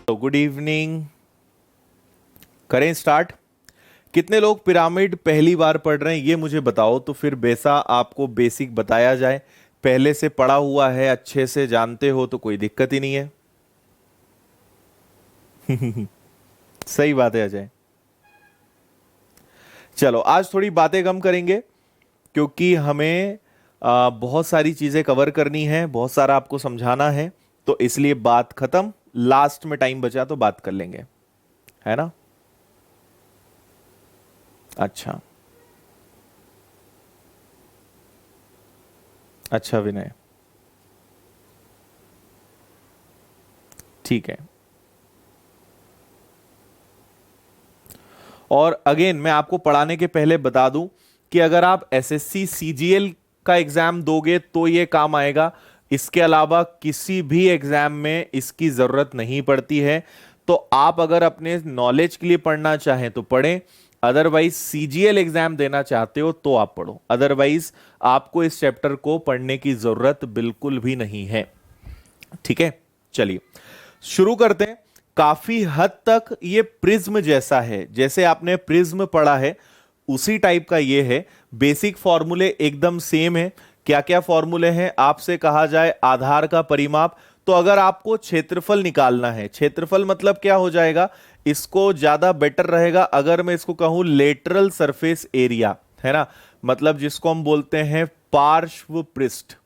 तो good evening, करें start. कितने लोग पिरामिड पहली बार पढ़ रहे हैं ये मुझे बताओ, तो फिर वैसा आपको बेसिक बताया जाए। पहले से पढ़ा हुआ है, अच्छे से जानते हो तो कोई दिक्कत ही नहीं है। सही बात है अजय। चलो आज थोड़ी बातें कम करेंगे क्योंकि हमें बहुत सारी चीजें कवर करनी है, बहुत सारा आपको समझाना है, तो इसलिए बात खत्म। लास्ट में टाइम बचा तो बात कर लेंगे, है ना। अच्छा अच्छा विनय, ठीक है। और अगेन मैं आपको पढ़ाने के पहले बता दूं कि अगर आप एसएससी सीजीएल का एग्जाम दोगे तो ये काम आएगा। इसके अलावा किसी भी एग्जाम में इसकी जरूरत नहीं पड़ती है। तो आप अगर अपने नॉलेज के लिए पढ़ना चाहें तो पढ़ें, अदरवाइज सीजीएल एग्जाम देना चाहते हो तो आप पढ़ो, अदरवाइज आपको इस चैप्टर को पढ़ने की जरूरत बिल्कुल भी नहीं है। ठीक है, चलिए शुरू करते हैं। काफी हद तक ये प्रिज्म जैसा है, जैसे आपने प्रिज्म पढ़ा है उसी टाइप का ये है। बेसिक फॉर्मूले एकदम सेम है। क्या क्या फॉर्मूले हैं? आपसे कहा जाए आधार का परिमाप, तो अगर आपको क्षेत्रफल निकालना है, क्षेत्रफल मतलब क्या हो जाएगा, इसको ज्यादा बेटर रहेगा अगर मैं इसको कहूं लेटरल सरफेस एरिया, है ना, मतलब जिसको हम बोलते हैं पार्श्व पृष्ठ।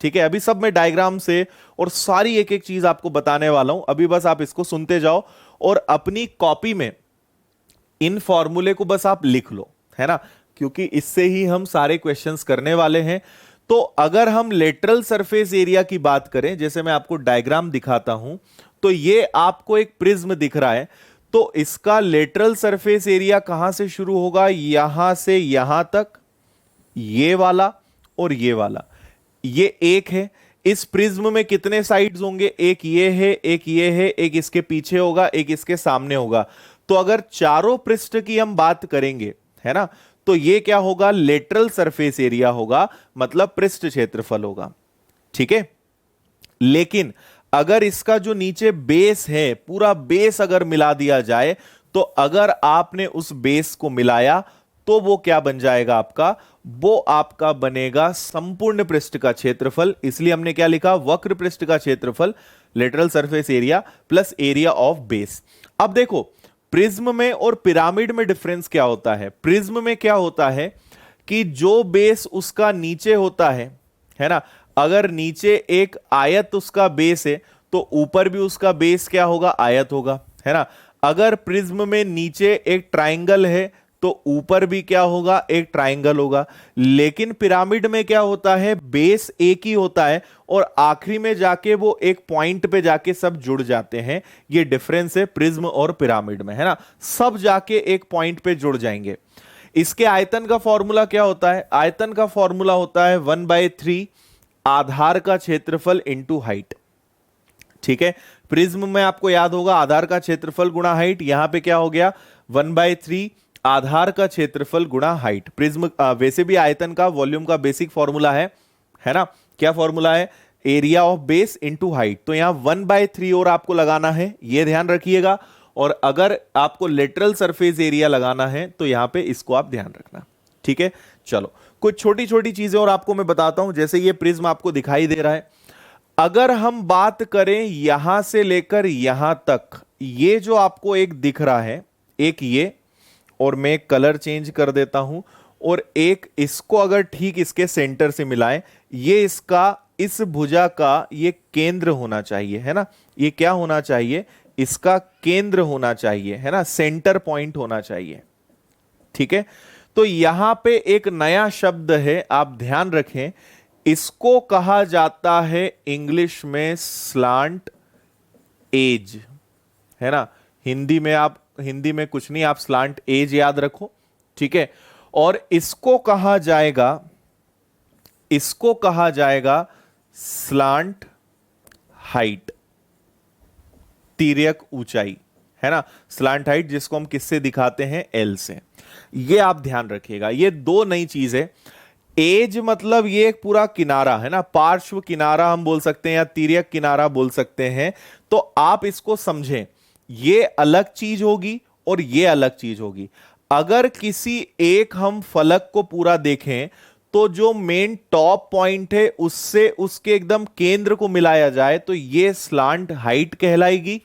ठीक है, अभी सब मैं डायग्राम से और सारी एक एक चीज आपको बताने वाला हूं, अभी बस आप इसको सुनते जाओ और अपनी कॉपी में इन फॉर्मूले को बस आप लिख लो, है ना, क्योंकि इससे ही हम सारे क्वेश्चंस करने वाले हैं। तो अगर हम लेटरल सरफेस एरिया की बात करें, जैसे मैं आपको डायग्राम दिखाता हूं, तो ये आपको एक प्रिज्म दिख रहा है, तो इसका लेटरल सरफेस एरिया कहां से शुरू होगा, यहां से यहां तक, ये वाला और ये वाला, ये एक है। इस प्रिज्म में कितने साइड्स होंगे, एक ये है, एक ये है, एक इसके पीछे होगा, एक इसके सामने होगा। तो अगर चारों पृष्ठ की हम बात करेंगे, है ना, तो ये क्या होगा, लेटरल सरफेस एरिया होगा, मतलब पृष्ठ क्षेत्रफल होगा। ठीक है, लेकिन अगर इसका जो नीचे बेस है, पूरा बेस अगर मिला दिया जाए, तो अगर आपने उस बेस को मिलाया तो वो क्या बन जाएगा आपका, वो आपका बनेगा संपूर्ण पृष्ठ का क्षेत्रफल। इसलिए हमने क्या लिखा, वक्र पृष्ठ का क्षेत्रफल, lateral surface area plus area of base. अब देखो प्रिज्म में और पिरामिड में डिफरेंस क्या होता है। प्रिज्म में क्या होता है कि जो बेस उसका नीचे होता है ना, अगर नीचे एक आयत उसका बेस है तो ऊपर भी उसका बेस क्या होगा, आयत होगा, है ना। अगर प्रिज्म में नीचे एक ट्राइंगल है तो ऊपर भी क्या होगा, एक ट्राइंगल होगा। लेकिन पिरामिड में क्या होता है, बेस एक ही होता है और आखिरी में जाके वो एक पॉइंट पे जाके सब जुड़ जाते हैं। ये डिफरेंस है प्रिज्म और पिरामिड में, है ना, सब जाके एक पॉइंट पे जुड़ जाएंगे। इसके आयतन का फॉर्मूला क्या होता है, आयतन का फॉर्मूला होता है 1/3 आधार का क्षेत्रफल इंटू हाइट। ठीक है, प्रिज्म में आपको याद होगा आधार का क्षेत्रफल गुणा हाइट, यहां पे क्या हो गया 1/3 आधार का क्षेत्रफल गुणा हाइट। प्रिज्म वैसे भी आयतन का वॉल्यूम का बेसिक फॉर्मूला है ना, क्या फॉर्मूला है, area of base into height. तो यहां 1/3 और आपको लगाना है, यह ध्यान रखिएगा। और अगर आपको लेटरल सरफेस एरिया लगाना है तो यहां पे इसको आप ध्यान रखना। ठीक है, चलो कुछ छोटी छोटी चीजें और आपको मैं बताता हूं। जैसे ये प्रिज्म आपको दिखाई दे रहा है, अगर हम बात करें यहां से लेकर यहां तक, ये जो आपको एक दिख रहा है, एक ये, और मैं कलर चेंज कर देता हूं, और एक इसको अगर ठीक इसके सेंटर से मिलाएं, ये इसका, इस भुजा का ये केंद्र होना चाहिए, है ना, ये क्या होना चाहिए, इसका केंद्र होना चाहिए, है ना, सेंटर पॉइंट होना चाहिए। ठीक है, तो यहां पे एक नया शब्द है, आप ध्यान रखें, इसको कहा जाता है इंग्लिश में स्लांट एज, है ना। हिंदी में कुछ नहीं, आप स्लांट एज याद रखो। ठीक है, और इसको कहा जाएगा स्लांट हाइट, तिर्यक ऊंचाई, है ना, स्लांट हाइट, जिसको हम किससे दिखाते हैं, एल से। ये आप ध्यान रखिएगा, ये दो नई चीज है। एज मतलब ये एक पूरा किनारा है ना, पार्श्व किनारा हम बोल सकते हैं या तिर्यक किनारा बोल सकते हैं। तो आप इसको समझें, ये अलग चीज होगी और ये अलग चीज होगी। अगर किसी एक हम फलक को पूरा देखें तो जो मेन टॉप पॉइंट है उससे उसके एकदम केंद्र को मिलाया जाए तो ये स्लांट हाइट कहलाएगी।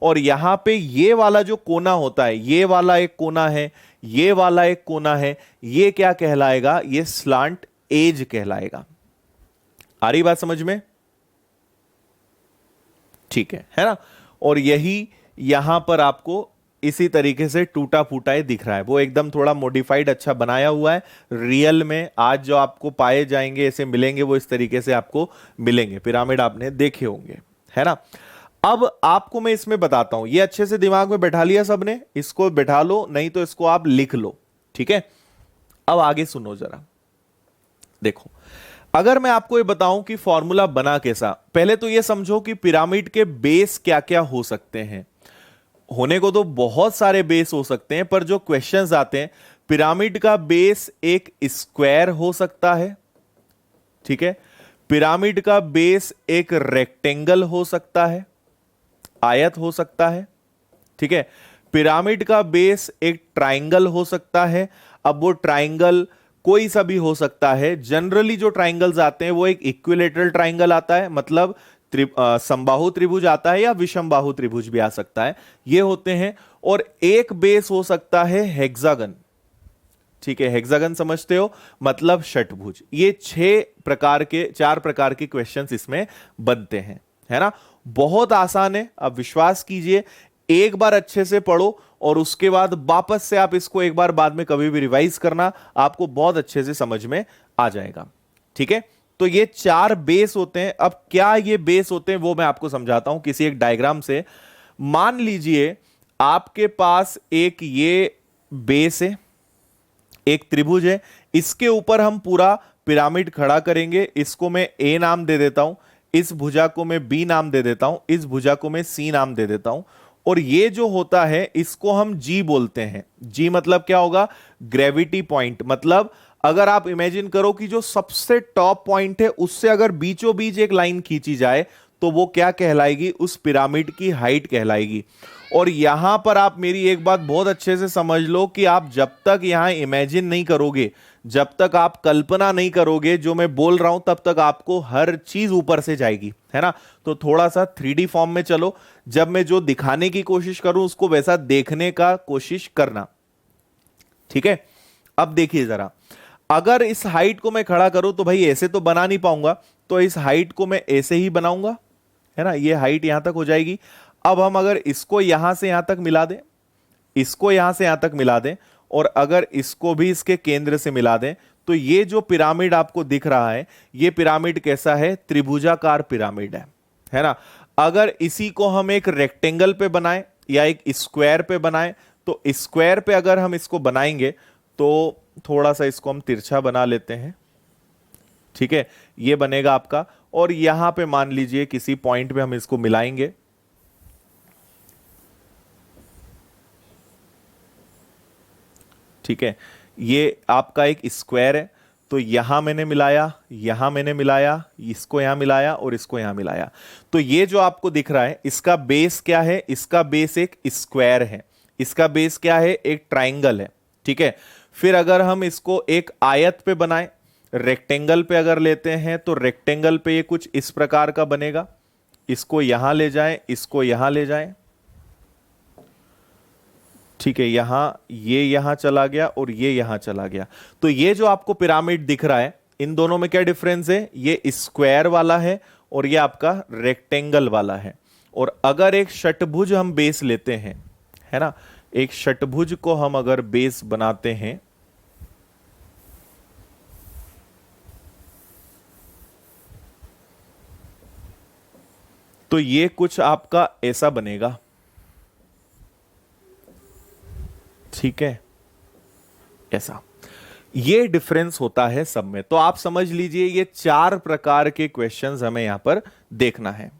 और यहां पे ये वाला जो कोना होता है, ये वाला एक कोना है, ये वाला एक कोना है, ये क्या कहलाएगा? ये स्लांट एज कहलाएगा। आ रही बात समझ में? ठीक है ना? और यही यहां पर आपको इसी तरीके से टूटा फूटा ही दिख रहा है, वो एकदम थोड़ा मॉडिफाइड अच्छा बनाया हुआ है। रियल में आज जो आपको पाए जाएंगे ऐसे मिलेंगे वो इस तरीके से आपको मिलेंगे। पिरामिड आपने देखे होंगे, है ना? अब आपको मैं इसमें बताता हूं, ये अच्छे से दिमाग में बैठा लिया सबने? इसको बैठा लो, नहीं तो इसको आप लिख लो, ठीक है? अब आगे सुनो जरा, देखो। अगर मैं आपको ये बताऊं कि फॉर्मूला बना कैसा, पहले तो ये समझो कि पिरामिड के बेस क्या क्या हो सकते हैं। होने को तो बहुत सारे बेस हो सकते हैं, पर जो क्वेश्चंस आते हैं, पिरामिड का बेस एक स्क्वायर हो सकता है, ठीक है? पिरामिड का बेस एक रेक्टेंगल हो सकता है, आयत हो सकता है, ठीक है? पिरामिड का बेस एक ट्राइंगल हो सकता है। अब वो ट्राइंगल कोई सा भी हो सकता है। जनरली जो ट्राइंगल्स आते हैं वो एक इक्विलेटरल ट्राइंगल आता है, मतलब समबाहु त्रिभुज आता है, या विषमबाहु त्रिभुज भी आ सकता है, ये होते हैं। और एक बेस हो सकता है हेक्सागन, ठीक है? हेक्सागन समझते हो, मतलब षटभुज। ये 4 प्रकार के क्वेश्चंस इसमें बनते हैं, है ना? बहुत आसान है, अब विश्वास कीजिए। एक बार अच्छे से पढ़ो और उसके बाद वापस से आप इसको एक बार बाद में कभी भी रिवाइज करना, आपको बहुत अच्छे से समझ में आ जाएगा, ठीक है? तो ये 4 बेस होते हैं। अब क्या ये बेस होते हैं वो मैं आपको समझाता हूं किसी एक डायग्राम से। मान लीजिए आपके पास एक ये बेस है, एक त्रिभुज है, इसके ऊपर हम पूरा पिरामिड खड़ा करेंगे। इसको मैं ए नाम दे देता हूं, इस भुजा को मैं बी नाम दे देता हूं, इस भुजा को मैं सी नाम दे देता हूं। और ये जो होता है इसको हम जी बोलते हैं। जी मतलब क्या होगा? Gravity point. मतलब अगर आप इमेजिन करो कि जो सबसे टॉप पॉइंट है उससे अगर बीचों बीच एक लाइन खींची जाए तो वो क्या कहलाएगी? उस पिरामिड की हाइट कहलाएगी। और यहां पर आप मेरी एक बात बहुत अच्छे से समझ लो कि आप जब तक यहां इमेजिन नहीं करोगे, जब तक आप कल्पना नहीं करोगे जो मैं बोल रहा हूं, तब तक आपको हर चीज ऊपर से जाएगी, है ना? तो थोड़ा सा 3D फॉर्म में चलो। जब मैं जो दिखाने की कोशिश करूं उसको वैसा देखने का कोशिश करना, ठीक है? अब देखिए जरा, अगर इस हाइट को मैं खड़ा करूं तो भाई ऐसे तो बना नहीं पाऊंगा, तो इस हाइट को मैं ऐसे ही बनाऊंगा, है ना? ये हाइट यहां तक हो जाएगी। अब हम अगर इसको यहां से यहां तक मिला दें, इसको यहां से यहां तक मिला दें, और अगर इसको भी इसके केंद्र से मिला दें, तो ये जो पिरामिड आपको दिख रहा है, ये पिरामिड कैसा है? त्रिभुजाकार पिरामिड है ना? अगर इसी को हम एक रेक्टेंगल पे बनाएं या एक स्क्वायर पे बनाएं, तो स्क्वायर पे अगर हम इसको बनाएंगे तो थोड़ा सा इसको हम तिरछा बना लेते हैं, ठीक है? ये बनेगा आपका। और यहां पे मान लीजिए किसी पॉइंट पे हम इसको मिलाएंगे, ठीक है? ये आपका एक स्क्वायर है, तो यहां मैंने मिलाया, यहां मैंने मिलाया, इसको यहां मिलाया और इसको यहां मिलाया। तो ये जो आपको दिख रहा है इसका बेस क्या है? इसका बेस एक स्क्वायर है। इसका बेस क्या है? एक ट्राइंगल है, ठीक है? फिर अगर हम इसको एक आयत पे बनाएं, रेक्टेंगल पे अगर लेते हैं तो रेक्टेंगल पे ये कुछ इस प्रकार का बनेगा। इसको यहां ले जाएं, इसको यहां ले जाएं, ठीक है? यहां, ये यहां चला गया और ये यहां चला गया। तो ये जो आपको पिरामिड दिख रहा है, इन दोनों में क्या डिफरेंस है? ये स्क्वायर वाला है और ये आपका रेक्टेंगल वाला है। और अगर एक षटभुज हम बेस लेते हैं, है ना? एक षटभुज को हम अगर बेस बनाते हैं, तो ये कुछ आपका ऐसा बनेगा, ठीक है? ऐसा। ये डिफरेंस होता है सब में। तो आप समझ लीजिए ये 4 प्रकार के क्वेश्चंस हमें यहां पर देखना है।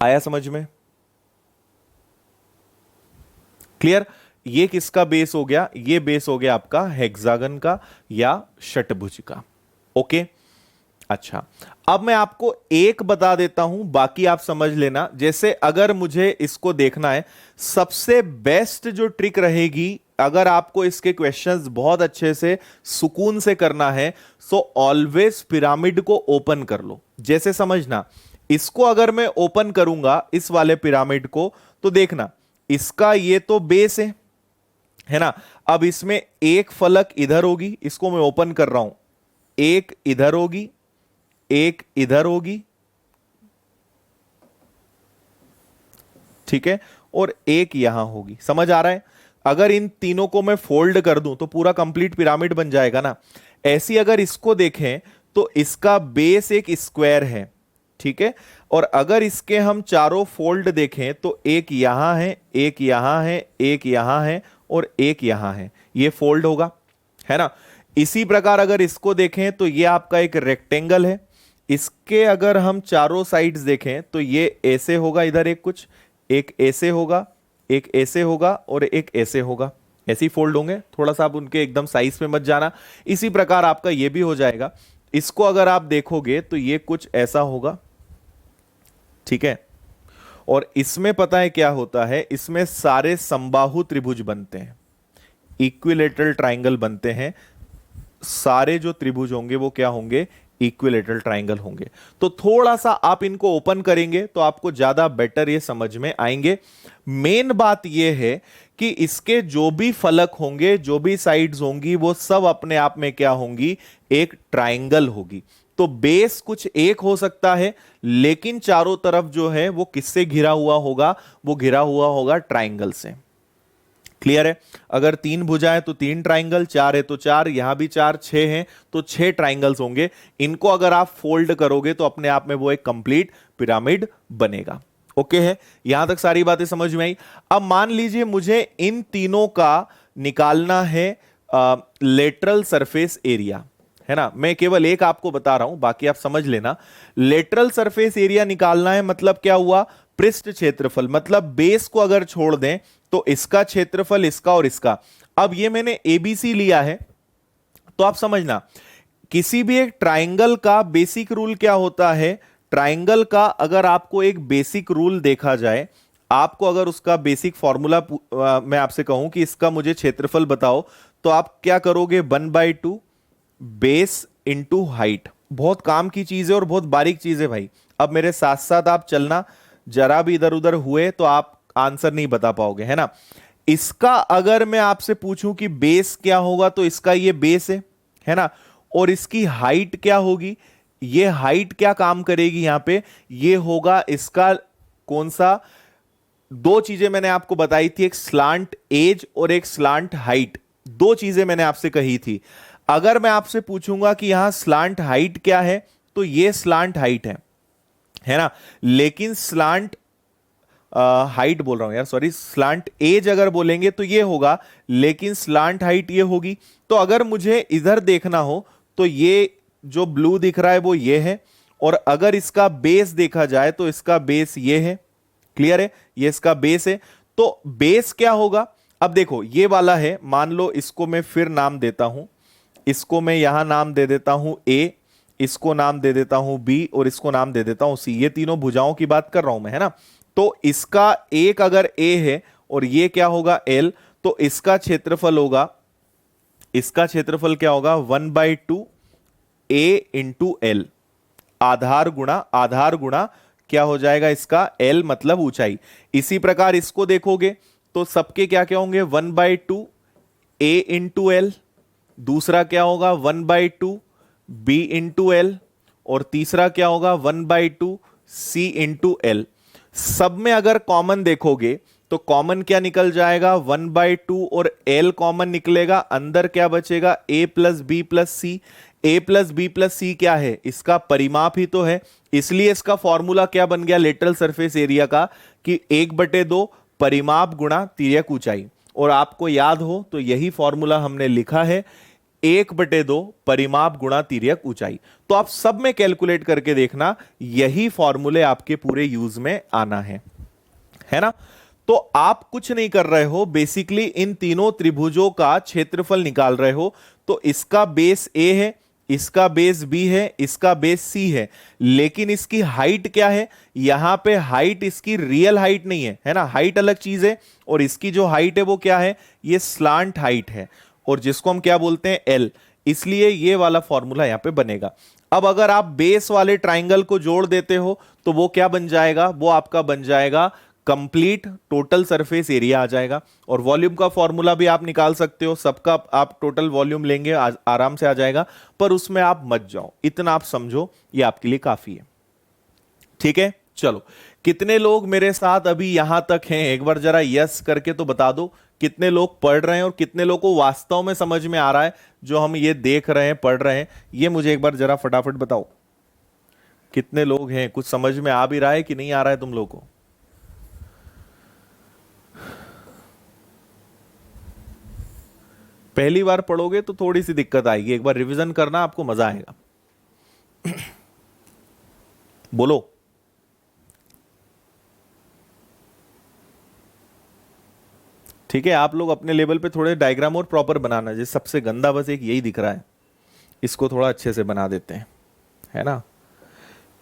आया समझ में? क्लियर? ये किसका बेस हो गया? ये बेस हो गया आपका हेक्सागन का या षटभुज का। ओके, अच्छा, अब मैं आपको एक बता देता हूं, बाकी आप समझ लेना। जैसे अगर मुझे इसको देखना है, सबसे बेस्ट जो ट्रिक रहेगी, अगर आपको इसके क्वेश्चंस बहुत अच्छे से सुकून से करना है, सो ऑलवेज पिरामिड को ओपन कर लो। जैसे समझना, इसको अगर मैं ओपन करूंगा इस वाले पिरामिड को, तो देखना इसका ये तो बेस है ना। अब इसमें एक फलक इधर होगी, इसको मैं ओपन कर रहा हूं, एक इधर होगी, एक इधर होगी, ठीक है, और एक यहां होगी। समझ आ रहा है? अगर इन तीनों को मैं फोल्ड कर दूं तो पूरा कंप्लीट पिरामिड बन जाएगा ना। ऐसी अगर इसको देखें तो इसका बेस एक स्क्वायर है, ठीक है, और अगर इसके हम चारों फोल्ड देखें तो एक यहां है, एक यहां है, एक यहां है और एक यहां है, ये फोल्ड होगा, है ना। इसी प्रकार अगर इसको देखें तो ये आपका एक रेक्टेंगल है, इसके अगर हम चारों साइड्स देखें तो ये ऐसे होगा, इधर एक कुछ, एक ऐसे होगा, एक ऐसे होगा और एक ऐसे होगा, ऐसे ही फोल्ड होंगे। थोड़ा सा आप उनके एकदम साइज पे मत जाना। इसी प्रकार आपका ये भी हो जाएगा। इसको अगर आप देखोगे तो ये कुछ ऐसा होगा, ठीक है, और इसमें पता है क्या होता है, इसमें सारे समबाहु त्रिभुज बनते हैं, इक्विलेटरल ट्राइंगल बनते हैं। सारे जो त्रिभुज होंगे वो क्या होंगे? इक्विलेटरल ट्राइंगल होंगे। तो थोड़ा सा आप इनको ओपन करेंगे तो आपको ज्यादा बेटर ये समझ में आएंगे। मेन बात ये है कि इसके जो भी फलक होंगे, जो भी साइड्स होंगी, वो सब अपने आप में क्या होंगी? एक ट्राइंगल होगी। तो बेस कुछ एक हो सकता है, लेकिन चारों तरफ जो है वो किससे घिरा हुआ होगा? वो घिरा हुआ होगा ट्राइंगल से। क्लियर है? अगर 3 भुजाएं तो 3 ट्राइंगल, 4 है तो 4, यहां भी 4, 6 हैं तो 6 ट्राइंगल्स होंगे। इनको अगर आप फोल्ड करोगे तो अपने आप में वो एक कंप्लीट पिरामिड बनेगा। ओके है? यहां तक सारी बातें समझ में आई। अब मान लीजिए मुझे इन तीनों का निकालना है लेटरल सरफेस एरिया, है ना। मैं केवल एक आपको बता रहा हूं, बाकी आप समझ लेना। लेटरल सरफेस एरिया निकालना है, मतलब क्या हुआ? पृष्ठ क्षेत्रफल, मतलब बेस को अगर छोड़ दें तो इसका क्षेत्रफल, इसका और इसका। अब ये मैंने एबीसी लिया है, तो आप समझना, किसी भी एक ट्राइंगल का बेसिक रूल क्या होता है? ट्राइंगल का अगर आपको एक बेसिक रूल देखा जाए, आपको अगर उसका बेसिक फॉर्मूला मैं आपसे कहूं कि इसका मुझे क्षेत्रफल बताओ, तो आप क्या करोगे? 1/2 बेस इंटू हाइट। बहुत काम की चीज है और बहुत बारीक चीज है भाई। अब मेरे साथ साथ आप चलना, जरा भी इधर उधर हुए तो आप आंसर नहीं बता पाओगे, है ना। इसका अगर मैं आपसे पूछूं कि बेस क्या होगा, तो इसका ये बेस है ना, और इसकी हाइट क्या होगी? ये हाइट क्या काम करेगी यहां पे? ये होगा इसका कौन सा? 2 चीजें मैंने आपको बताई थी, एक स्लांट एज और एक स्लांट हाइट। 2 चीजें मैंने आपसे कही थी। अगर मैं आपसे पूछूंगा कि यहां स्लांट हाइट क्या है, तो ये स्लांट हाइट है ना, लेकिन स्लांट हाइट बोल रहा हूं यार, सॉरी, स्लांट एज अगर बोलेंगे तो ये होगा, लेकिन स्लांट हाइट ये होगी। तो अगर मुझे इधर देखना हो तो ये जो ब्लू दिख रहा है वो ये है, और अगर इसका बेस देखा जाए तो इसका बेस ये है। क्लियर है? ये इसका बेस है। तो बेस क्या होगा? अब देखो, ये वाला है, मान लो इसको मैं फिर नाम देता हूं, इसको मैं यहां नाम दे देता हूं ए, इसको नाम दे देता हूं बी, और इसको नाम दे देता हूं सी। ये तीनों भुजाओं की बात कर रहा हूं मैं, है ना। तो इसका एक अगर ए है और ये क्या होगा? एल, तो इसका क्षेत्रफल होगा, इसका क्षेत्रफल क्या होगा? 1/2 ए इंटू एल। आधार गुणा क्या हो जाएगा इसका? एल, मतलब ऊंचाई। इसी प्रकार इसको देखोगे तो सबके क्या क्या होंगे? 1/2 ए इंटू एल, दूसरा क्या होगा? 1/2 बी इंटू एल, और तीसरा क्या होगा? 1/2 सी इंटू एल। सब में अगर कॉमन देखोगे तो कॉमन क्या निकल जाएगा? 1/2 और एल कॉमन निकलेगा, अंदर क्या बचेगा? ए प्लस बी प्लस सी। ए प्लस बी प्लस सी क्या है? इसका परिमाप ही तो है। इसलिए इसका फॉर्मूला क्या बन गया लेटरल सरफेस एरिया का? कि 1/2 परिमाप गुणा तिर्यक ऊंचाई। और आपको याद हो तो यही फॉर्मूला हमने लिखा है, 1/2 परिमाप गुणा तिर्यक ऊंचाई। तो आप सब में कैलकुलेट करके देखना, यही फॉर्मूले आपके पूरे यूज में आना है ना। तो आप कुछ नहीं कर रहे हो, बेसिकली इन तीनों त्रिभुजों का क्षेत्रफल निकाल रहे हो। तो इसका बेस ए है, इसका बेस बी है, इसका बेस सी है, लेकिन इसकी हाइट क्या है? यहां पे हाइट इसकी रियल हाइट नहीं है ना, हाइट अलग चीज है, और इसकी जो हाइट है वो क्या है? ये स्लांट हाइट है, और जिसको हम क्या बोलते हैं? एल। इसलिए ये वाला फॉर्मूला यहां पे बनेगा। अब अगर आप बेस वाले ट्राइंगल को जोड़ देते हो तो वो क्या बन जाएगा? वो आपका बन जाएगा कंप्लीट टोटल सरफेस एरिया आ जाएगा। और वॉल्यूम का फॉर्मूला भी आप निकाल सकते हो, सबका आप टोटल वॉल्यूम लेंगे आराम से आ जाएगा, पर उसमें आप मत जाओ, इतना आप समझो, ये आपके लिए काफी है। ठीक है, चलो, कितने लोग मेरे साथ अभी यहां तक हैं? एक बार जरा यस करके तो बता दो कितने लोग पढ़ रहे हैं और कितने लोगों को वास्तव में समझ में आ रहा है जो हम ये देख रहे हैं, पढ़ रहे हैं। ये मुझे एक बार जरा फटाफट बताओ, कितने लोग हैं? कुछ समझ में आ भी रहा है कि नहीं आ रहा है तुम लोगों को? पहली बार पढ़ोगे तो थोड़ी सी दिक्कत आएगी, एक बार रिवीजन करना, आपको मजा आएगा। बोलो। ठीक है, आप लोग अपने लेवल पे थोड़े डायग्राम और प्रॉपर बनाना। जैसे सबसे गंदा बस एक यही दिख रहा है, इसको थोड़ा अच्छे से बना देते हैं, है ना।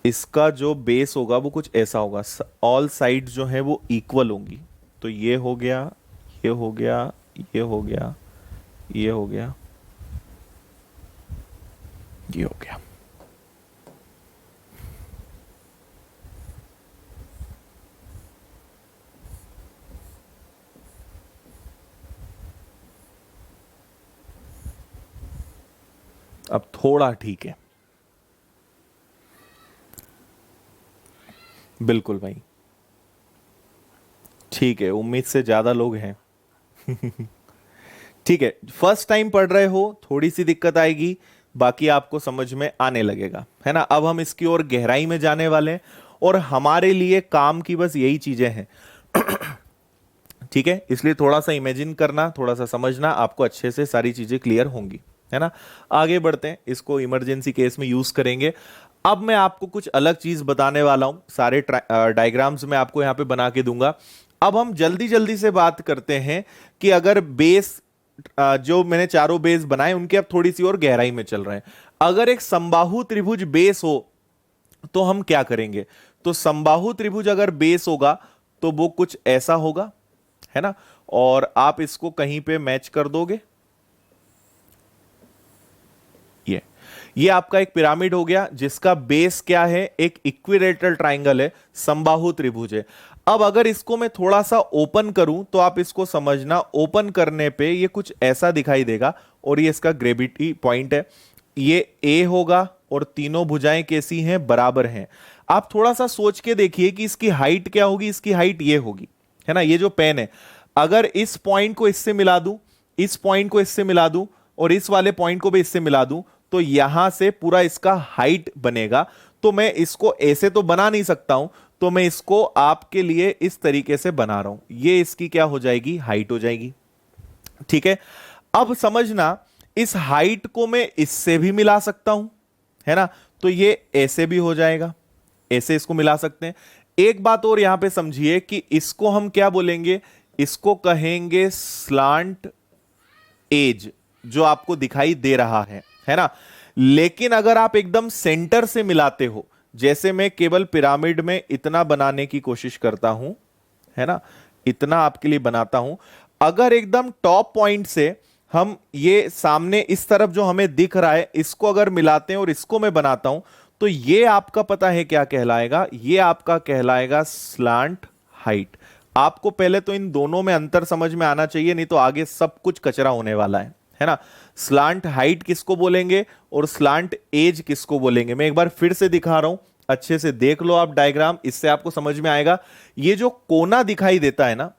इसका जो बेस होगा वो कुछ ऐसा होगा, ऑल साइड जो है वो इक्वल होंगी। तो ये हो गया, ये हो गया, ये हो गया, ये हो गया, ये हो गया। अब थोड़ा ठीक है, बिल्कुल भाई, ठीक है, उम्मीद से ज्यादा लोग हैं। ठीक है, फर्स्ट टाइम पढ़ रहे हो, थोड़ी सी दिक्कत आएगी, बाकी आपको समझ में आने लगेगा, है ना। अब हम इसकी ओर गहराई में जाने वाले हैं, और हमारे लिए काम की बस यही चीजें हैं। ठीक है, इसलिए थोड़ा सा इमेजिन करना, थोड़ा सा समझना, आपको अच्छे से सारी चीजें क्लियर होंगी, है ना। आगे बढ़ते हैं, इसको इमरजेंसी केस में यूज करेंगे। अब मैं आपको कुछ अलग चीज बताने वाला हूं, सारे डायग्राम्स में आपको यहां पे बना के दूंगा। अब हम जल्दी जल्दी से बात करते हैं कि अगर बेस, जो मैंने चारों बेस बनाए उनके अब थोड़ी सी और गहराई में चल रहे हैं। अगर एक समबाहु त्रिभुज बेस हो तो हम क्या करेंगे? तो समबाहु त्रिभुज अगर बेस होगा तो वो कुछ ऐसा होगा, है ना। और आप इसको कहीं पे मैच कर दोगे, ये आपका एक पिरामिड हो गया जिसका बेस क्या है? एक इक्विलेटरल ट्राइंगल है, समबाहु त्रिभुज है। अब अगर इसको मैं थोड़ा सा ओपन करूं तो आप इसको समझना, ओपन करने पे ये कुछ ऐसा दिखाई देगा, और ये इसका ग्रेविटी पॉइंट है, ये ए होगा, और तीनों भुजाएं कैसी हैं? बराबर हैं। आप थोड़ा सा सोच के देखिए कि इसकी हाइट क्या होगी? इसकी हाइट ये होगी, है ना। ये जो पेन है, अगर इस पॉइंट को इससे मिला दूं, इस पॉइंट को इससे मिला दूं, और इस वाले पॉइंट को भी इससे मिला दूं, तो यहां से पूरा इसका हाइट बनेगा। तो मैं इसको ऐसे तो बना नहीं सकता हूं, तो मैं इसको आपके लिए इस तरीके से बना रहा हूं, ये इसकी क्या हो जाएगी? हाइट हो जाएगी। ठीक है, अब समझना, इस हाइट को मैं इससे भी मिला सकता हूं, है ना। तो ये ऐसे भी हो जाएगा, ऐसे इसको मिला सकते हैं। एक बात और यहां पे समझिए कि इसको हम क्या बोलेंगे? इसको कहेंगे स्लांट एज, जो आपको दिखाई दे रहा है ना। लेकिन अगर आप एकदम सेंटर से मिलाते हो, जैसे मैं केवल पिरामिड में इतना बनाने की कोशिश करता हूं, है ना, इतना आपके लिए बनाता हूं, अगर एकदम टॉप पॉइंट से हम ये सामने इस तरफ जो हमें दिख रहा है इसको अगर मिलाते हैं और इसको मैं बनाता हूं, तो ये आपका पता है क्या कहलाएगा? ये आपका कहलाएगा स्लांट हाइट। आपको पहले तो इन दोनों में अंतर समझ में आना चाहिए, नहीं तो आगे सब कुछ कचरा होने वाला है ना। स्लांट हाइट किसको बोलेंगे और स्लांट एज किसको बोलेंगे? मैं एक बार फिर से दिखा रहा हूं, अच्छे से देख लो आप डायग्राम, इससे आपको समझ में आएगा। ये जो कोना दिखाई देता है ना,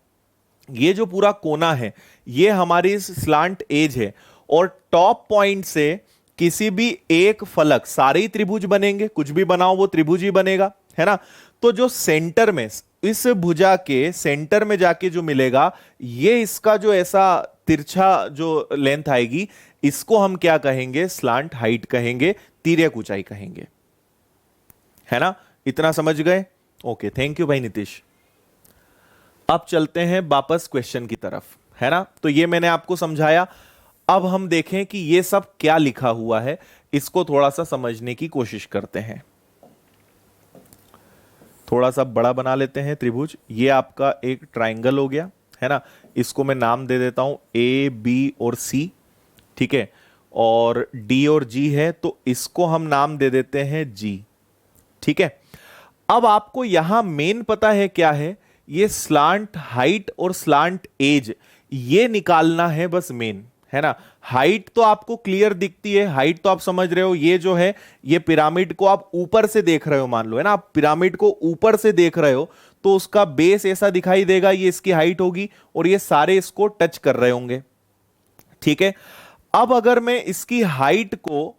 ये जो पूरा कोना है, ये हमारी स्लांट एज है, और टॉप पॉइंट से किसी भी एक फलक, सारे ही त्रिभुज बनेंगे, कुछ भी बनाओ वो त्रिभुज ही बनेगा, है ना। तो जो सेंटर में, इस भुजा के सेंटर में जाके जो मिलेगा, ये इसका जो ऐसा तिरछा जो लेंथ आएगी, इसको हम क्या कहेंगे? स्लांट हाइट कहेंगे, तिर्यक ऊंचाई कहेंगे, है ना। इतना समझ गए? ओके, थैंक यू भाई नीतीश। अब चलते हैं वापस क्वेश्चन की तरफ, है ना। तो ये मैंने आपको समझाया। अब हम देखें कि ये सब क्या लिखा हुआ है, इसको थोड़ा सा समझने की कोशिश करते हैं। थोड़ा सा बड़ा बना लेते हैं त्रिभुज। ये आपका एक ट्राइंगल हो गया, है ना। इसको मैं नाम दे देता हूं ए, बी और सी, ठीक है। और डी और जी है, तो इसको हम नाम दे देते हैं जी, ठीक है। अब आपको यहां मेन पता है क्या है, ये स्लांट हाइट और स्लांट एज ये निकालना है बस मेन, है ना। हाइट तो आपको क्लियर दिखती है, हाइट तो आप समझ रहे हो। ये जो है, ये पिरामिड को आप ऊपर से देख रहे हो, मान लो, है ना। आप पिरामिड को ऊपर से देख रहे हो तो उसका बेस ऐसा दिखाई देगा, ये इसकी हाइट होगी और ये सारे इसको टच कर रहे होंगे, ठीक है। अब अगर मैं इसकी हाइट को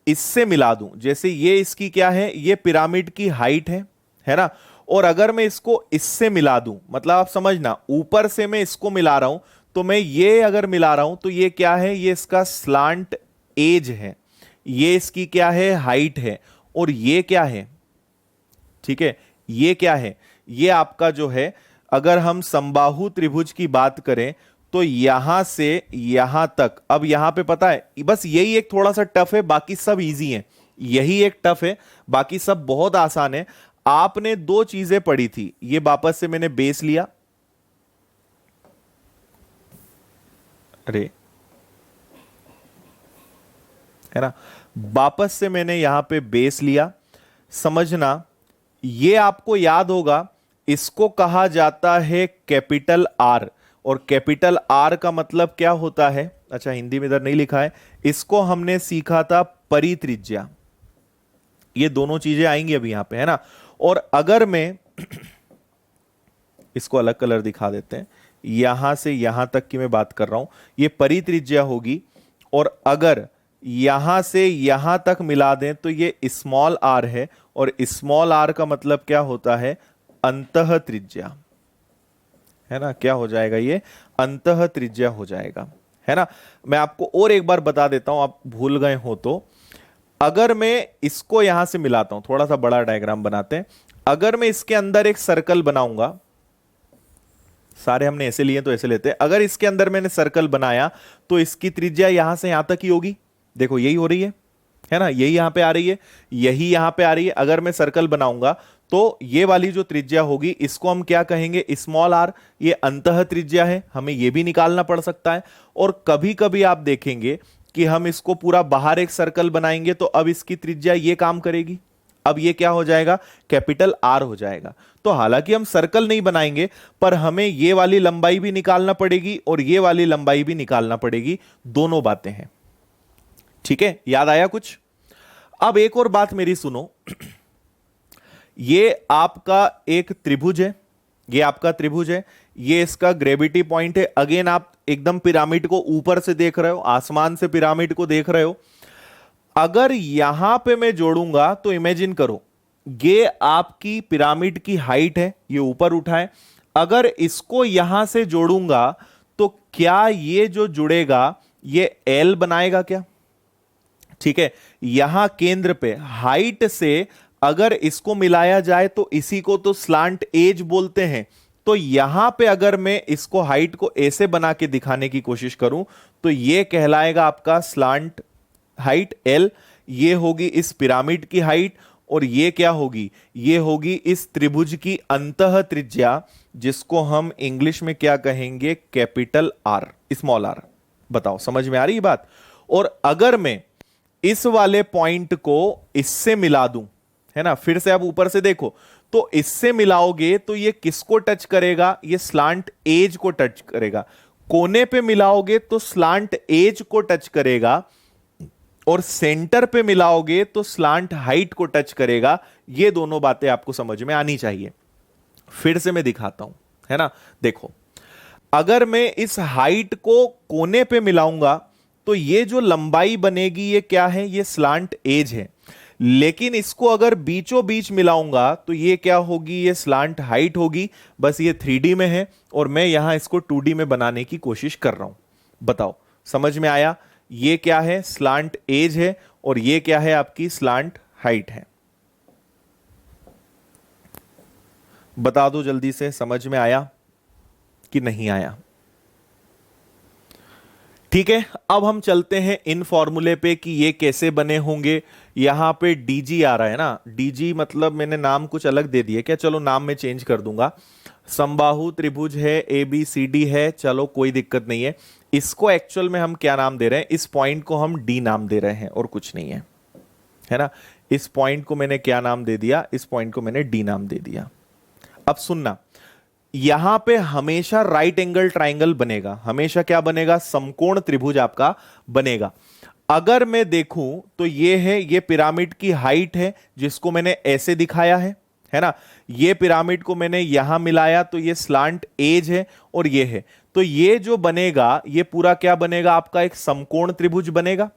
इससे मिला दूं, जैसे ये इसकी क्या है, ये पिरामिड की हाइट है ना। और अगर मैं इसको इससे मिला दूं, मतलब आप समझना, ऊपर से मैं इसको मिला रहा हूं, तो मैं ये अगर मिला रहा हूं तो ये क्या है, ये इसका स्लांट एज है, ये इसकी क्या है, हाइट है। और ये क्या है, ठीक है, ये क्या है, ये आपका जो है, अगर हम समबाहु त्रिभुज की बात करें तो यहां से यहां तक, अब यहां पे पता है बस यही एक थोड़ा सा टफ है, बाकी सब इजी है। यही एक टफ है, बाकी सब बहुत आसान है। आपने दो चीजें पढ़ी थी, ये वापस से मैंने बेस लिया, अरे, है ना, वापस से मैंने यहां पे बेस लिया। समझना, ये आपको याद होगा, इसको कहा जाता है कैपिटल आर। और कैपिटल आर का मतलब क्या होता है, अच्छा हिंदी में इधर नहीं लिखा है, इसको हमने सीखा था परित्रिज्या। ये दोनों चीजें आएंगी अभी यहां पे, है ना। और अगर मैं इसको अलग कलर दिखा देते हैं, यहां से यहां तक की मैं बात कर रहा हूं, ये परित्रिज्या होगी। और अगर यहां से यहां तक मिला दें तो ये स्मॉल आर है, और स्मॉल आर का मतलब क्या होता है, अंतः त्रिज्या, है ना। क्या हो जाएगा, ये अंतः त्रिज्या हो जाएगा, है ना। मैं आपको और एक बार बता देता हूं, आप भूल गए हो तो। अगर मैं इसको यहां से मिलाता हूं, थोड़ा सा बड़ा डायग्राम बनाते हैं। अगर मैं इसके अंदर एक सर्कल बनाऊंगा, सारे हमने ऐसे लिए तो ऐसे लेते हैं। अगर इसके अंदर मैंने सर्कल बनाया तो इसकी त्रिज्या यहां से यहां तक ही होगी, देखो यही हो रही है ना, यही यहां पे आ रही है, यही यहां पे आ रही है। अगर मैं सर्कल बनाऊंगा तो ये वाली जो त्रिज्या होगी, इसको हम क्या कहेंगे, स्मॉल आर। ये अंतः त्रिज्या है, हमें ये भी निकालना पड़ सकता है। और कभी कभी आप देखेंगे कि हम इसको पूरा बाहर एक सर्कल बनाएंगे तो अब इसकी त्रिज्या ये काम करेगी, अब ये क्या हो जाएगा, कैपिटल आर हो जाएगा। तो हालांकि हम सर्कल नहीं बनाएंगे, पर हमें ये वाली लंबाई भी निकालना पड़ेगी और ये वाली लंबाई भी निकालना पड़ेगी, दोनों बातें हैं, ठीक है। याद आया कुछ। अब एक और बात मेरी सुनो, ये आपका एक त्रिभुज है, ये आपका त्रिभुज है, ये इसका ग्रेविटी पॉइंट है। अगेन आप एकदम पिरामिड को ऊपर से देख रहे हो, आसमान से पिरामिड को देख रहे हो। अगर यहां पे मैं जोड़ूंगा तो इमेजिन करो, ये आपकी पिरामिड की हाइट है, ये ऊपर उठा है। अगर इसको यहां से जोड़ूंगा तो क्या ये जो जुड़ेगा ये एल बनाएगा क्या, ठीक है। यहां केंद्र पे हाइट से अगर इसको मिलाया जाए तो इसी को तो स्लांट एज बोलते हैं। तो यहां पे अगर मैं इसको हाइट को ऐसे बना के दिखाने की कोशिश करूं तो ये कहलाएगा आपका स्लांट हाइट एल। ये होगी इस पिरामिड की हाइट, और ये क्या होगी, ये होगी इस त्रिभुज की अंतः त्रिज्या, जिसको हम इंग्लिश में क्या कहेंगे, कैपिटल आर, स्मॉल आर। बताओ समझ में आ रही है बात। और अगर मैं इस वाले पॉइंट को इससे मिला दूं, है ना, फिर से आप ऊपर से देखो तो इससे मिलाओगे तो ये किसको टच करेगा, ये स्लांट एज को टच करेगा। कोने पे मिलाओगे तो स्लांट एज को टच करेगा, और सेंटर पे मिलाओगे तो स्लांट हाइट को टच करेगा। ये दोनों बातें आपको समझ में आनी चाहिए। फिर से मैं दिखाता हूं, है ना। देखो, अगर मैं इस हाइट को कोने पे मिलाऊंगा तो ये जो लंबाई बनेगी ये क्या है, ये स्लांट एज है। लेकिन इसको अगर बीचों बीच मिलाऊंगा तो ये क्या होगी, ये स्लांट हाइट होगी। बस ये 3D में है और मैं यहां इसको 2D में बनाने की कोशिश कर रहा हूं। बताओ समझ में आया। ये क्या है, स्लांट एज है, और ये क्या है, आपकी स्लांट हाइट है। बता दो जल्दी से, समझ में आया। कि नहीं आया। ठीक है, अब हम चलते हैं इन फॉर्मूले पे कि ये कैसे बने होंगे। यहां पे डीजी आ रहा है ना, डीजी मतलब मैंने नाम कुछ अलग दे दिया क्या, चलो नाम मैं चेंज कर दूंगा। समबाहु त्रिभुज है, ए बी सी डी है, चलो कोई दिक्कत नहीं है। इसको एक्चुअल में हम क्या नाम दे रहे हैं, इस पॉइंट को हम डी नाम दे रहे हैं और कुछ नहीं है, है ना। इस पॉइंट को मैंने क्या नाम दे दिया, इस पॉइंट को मैंने डी नाम दे दिया। अब सुनना, यहां पे हमेशा राइट एंगल ट्राइंगल बनेगा, हमेशा क्या बनेगा, समकोण त्रिभुज आपका बनेगा। अगर मैं देखूं तो ये है, ये पिरामिड की हाइट है जिसको मैंने ऐसे दिखाया है ना। ये पिरामिड को मैंने यहां मिलाया तो ये स्लांट एज है और ये है, तो ये जो बनेगा ये पूरा क्या बनेगा, आपका एक समकोण त्रिभुज बनेगा।